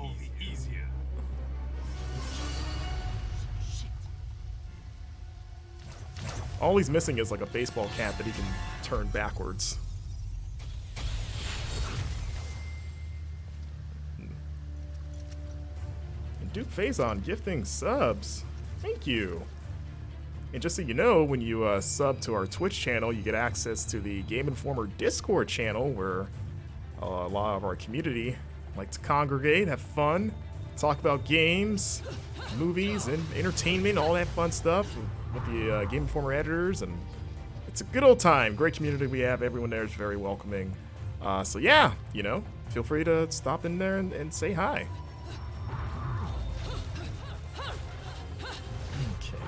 All he's missing is like a baseball cap that he can turn backwards. Duke Faison gifting subs. Thank you. And just so you know, when you sub to our Twitch channel, you get access to the Game Informer Discord channel, where a lot of our community like to congregate, have fun, talk about games, movies, and entertainment, all that fun stuff with the Game Informer editors, and it's a good old time. Great community we have. Everyone there is very welcoming. So yeah, you know, feel free to stop in there and say hi. Okay.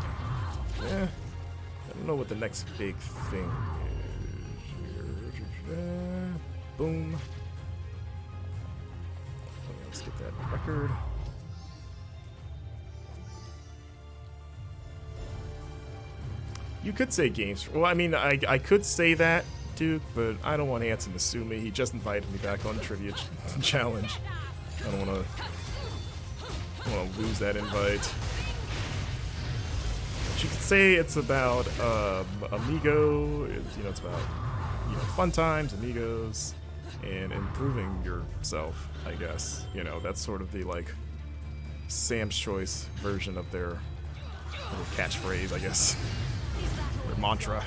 Yeah. I don't know what the next big thing is here. Boom. Let's get that record. You could say games. Well, I mean, I could say that, Duke, but I don't want Anson to sue me. He just invited me back on Trivia Challenge. I don't want to lose that invite. But you could say it's about Amigo. It's about fun times, amigos, and improving yourself. I guess that's sort of the like Sam's Choice version of their little catchphrase, I guess. Their mantra.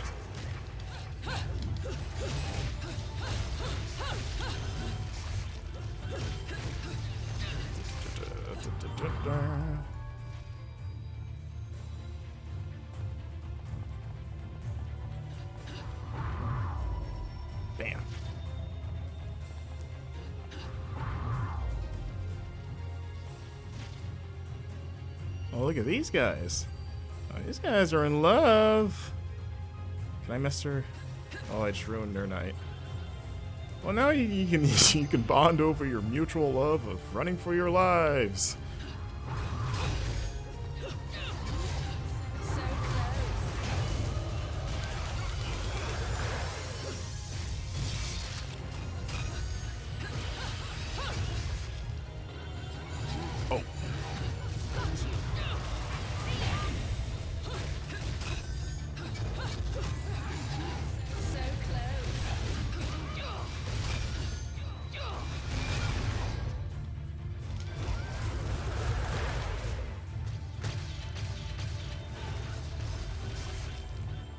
Bam. Oh, look at these guys. Oh, these guys are in love. Can I mess her? Oh, I just ruined their night. Well, now you can bond over your mutual love of running for your lives. Oh.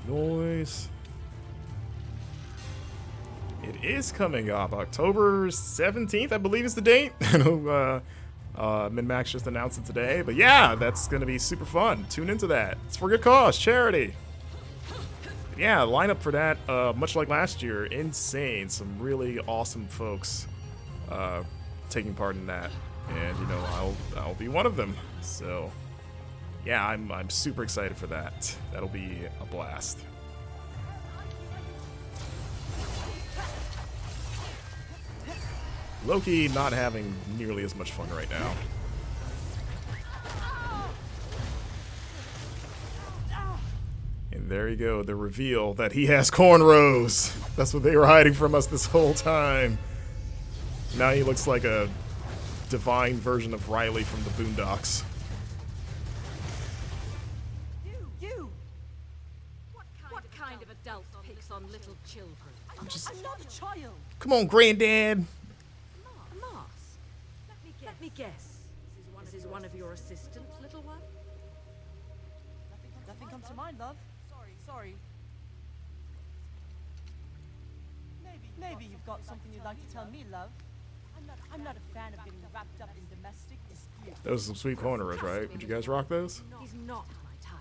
Noise. It is coming up October 17th, I believe is the date. I know Min-Max just announced it today, but yeah, that's gonna be super fun. Tune into that. It's for good cause, charity. Yeah, lineup for that, much like last year, insane. Some really awesome folks taking part in that, and I'll be one of them. So yeah, I'm super excited for that. That'll be a blast. Loki not having nearly as much fun right now. And there you go, the reveal that he has cornrows. That's what they were hiding from us this whole time. Now he looks like a divine version of Riley from the Boondocks. What kind of adult picks on little children? I'm not a child. Come on, Granddad. A mask. Let me guess. This is one of your assistants, little one? Nothing comes to mind, love. Sorry. Maybe you've got something you'd like to tell me, love. I'm not a fan of getting wrapped up in domestic disputes. Those are some sweet cornrows, right? Would you guys rock those? He's not my type.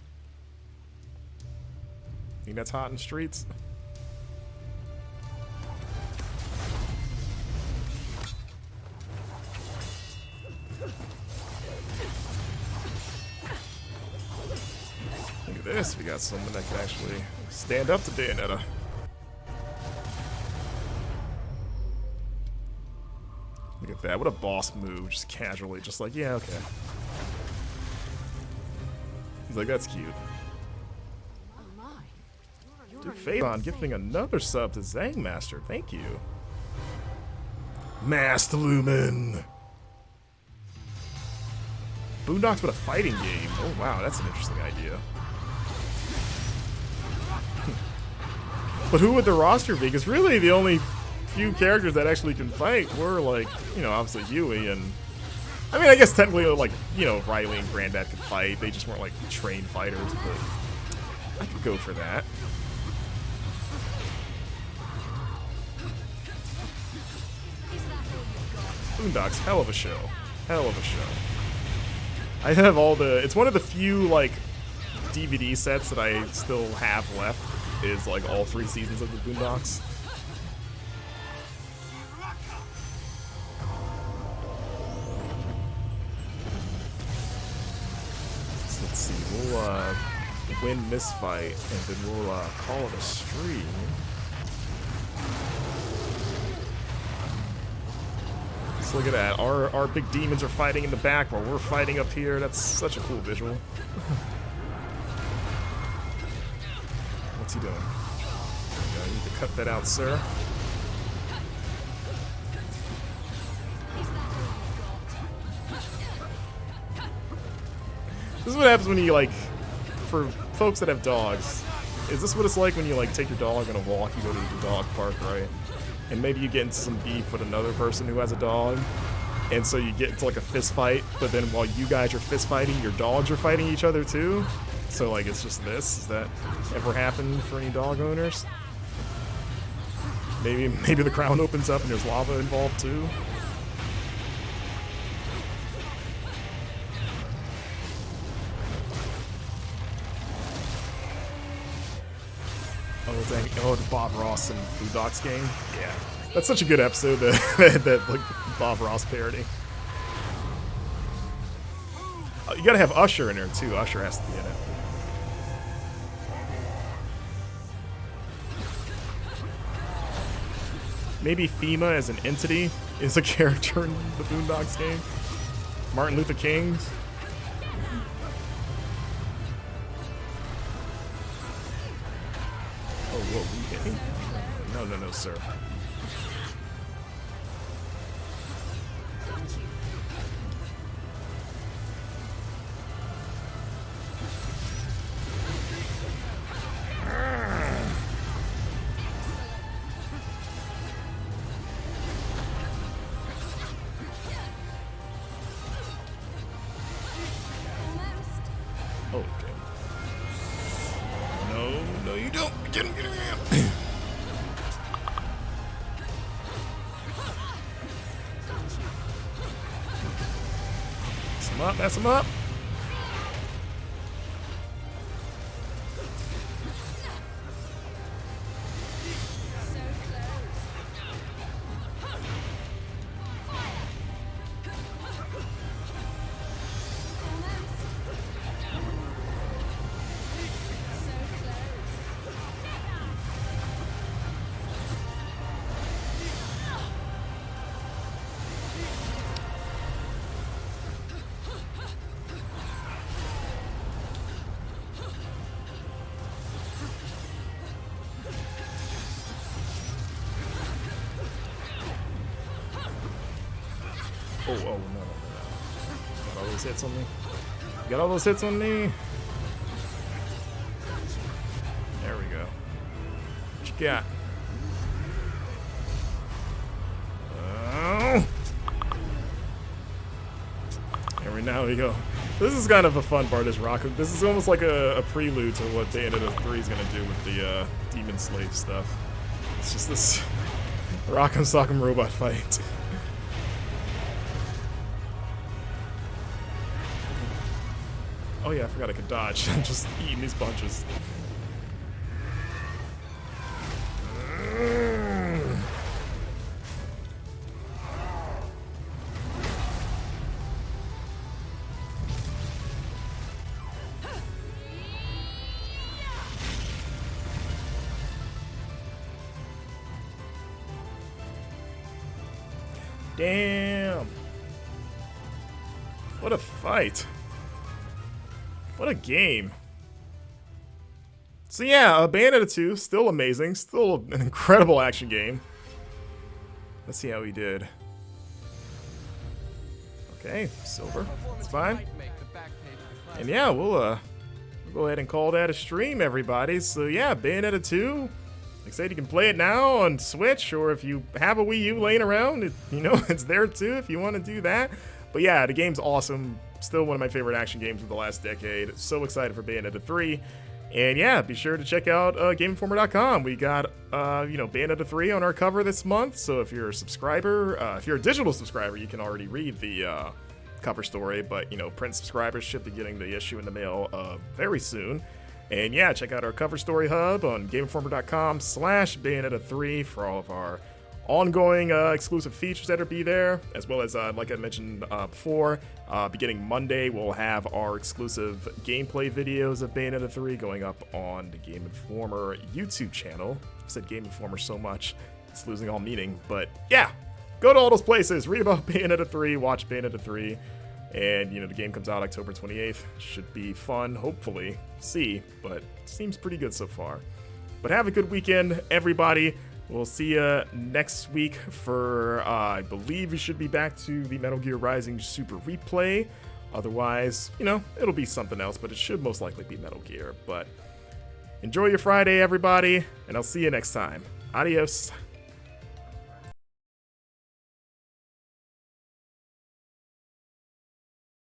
Think that's hot in the streets? Look at this, we got someone that can actually stand up to Bayonetta. Look at that, what a boss move, just casually, just like, yeah, okay. He's like, that's cute. Oh my. Dude, Faison gifting another sub to Zangmaster, thank you. Masked Lumen. Boondocks with a fighting game. Oh wow, that's an interesting idea. But who would the roster be? Because really the only few characters that actually can fight were like, obviously Yui and I mean, I guess technically, like, you know, Riley and Granddad could fight. They just weren't, like, trained fighters, but I could go for that. Boondocks, hell of a show. Hell of a show. I have all the... It's one of the few, like, DVD sets that I still have left, is, like, all 3 seasons of the Boondocks. Let's see, we'll win this fight, and then we'll call it a stream. So look at that, our big demons are fighting in the back while we're fighting up here. That's such a cool visual. What's he doing? I need to cut that out, sir. This is what happens when you, like, for folks that have dogs, is this what it's like when you, like, take your dog on a walk, you go to the dog park, right? And maybe you get into some beef with another person who has a dog, and so you get into, like, a fist fight, but then while you guys are fist fighting, your dogs are fighting each other too? So, like, it's just this? Does that ever happen for any dog owners? Maybe the ground opens up and there's lava involved too? Oh, the Bob Ross and Boondocks game? Yeah. That's such a good episode, that like, Bob Ross parody. You gotta have Usher in there, too. Usher has to be in it. Maybe FEMA as an entity is a character in the Boondocks game. Martin Luther King's. Oh, whoa, we hit him? No, sir. Okay. No, you don't. Get him. Mess him up. Oh, no. Got all those hits on me? Got all those hits on me? There we go. What you got? Oh. Now we go. This is kind of a fun part, is Rock. This is almost like a prelude to what Bayonetta 3 is going to do with the Demon Slave stuff. It's just this Rock'em Sock'em robot fight. Oh yeah, I forgot I could dodge. I'm just eating these bunches. Damn. What a fight. What a game. So yeah, Bayonetta 2, still amazing. Still an incredible action game. Let's see how he did. Okay, silver. It's fine. And yeah, we'll go ahead and call that a stream, everybody. So yeah, Bayonetta 2. Like I said, you can play it now on Switch, or if you have a Wii U laying around, you know, it's there too if you want to do that. But yeah, the game's awesome. Still one of my favorite action games of the last decade. So excited for Bayonetta 3. And yeah, be sure to check out GameInformer.com. We got, Bayonetta 3 on our cover this month. So if you're a subscriber, if you're a digital subscriber, you can already read the cover story. But, print subscribers should be getting the issue in the mail very soon. And yeah, check out our cover story hub on GameInformer.com/Bayonetta 3 for all of our ongoing exclusive features that'll be there, as well as, like I mentioned before, beginning Monday, we'll have our exclusive gameplay videos of Bayonetta 3 going up on the Game Informer YouTube channel. I've said Game Informer so much, it's losing all meaning, but yeah, go to all those places, read about Bayonetta 3, watch Bayonetta 3, and, the game comes out October 28th. Should be fun, hopefully. See, but seems pretty good so far. But have a good weekend, everybody. We'll see you next week for, I believe we should be back to the Metal Gear Rising Super Replay. Otherwise, it'll be something else, but it should most likely be Metal Gear. But enjoy your Friday, everybody, and I'll see you next time. Adios.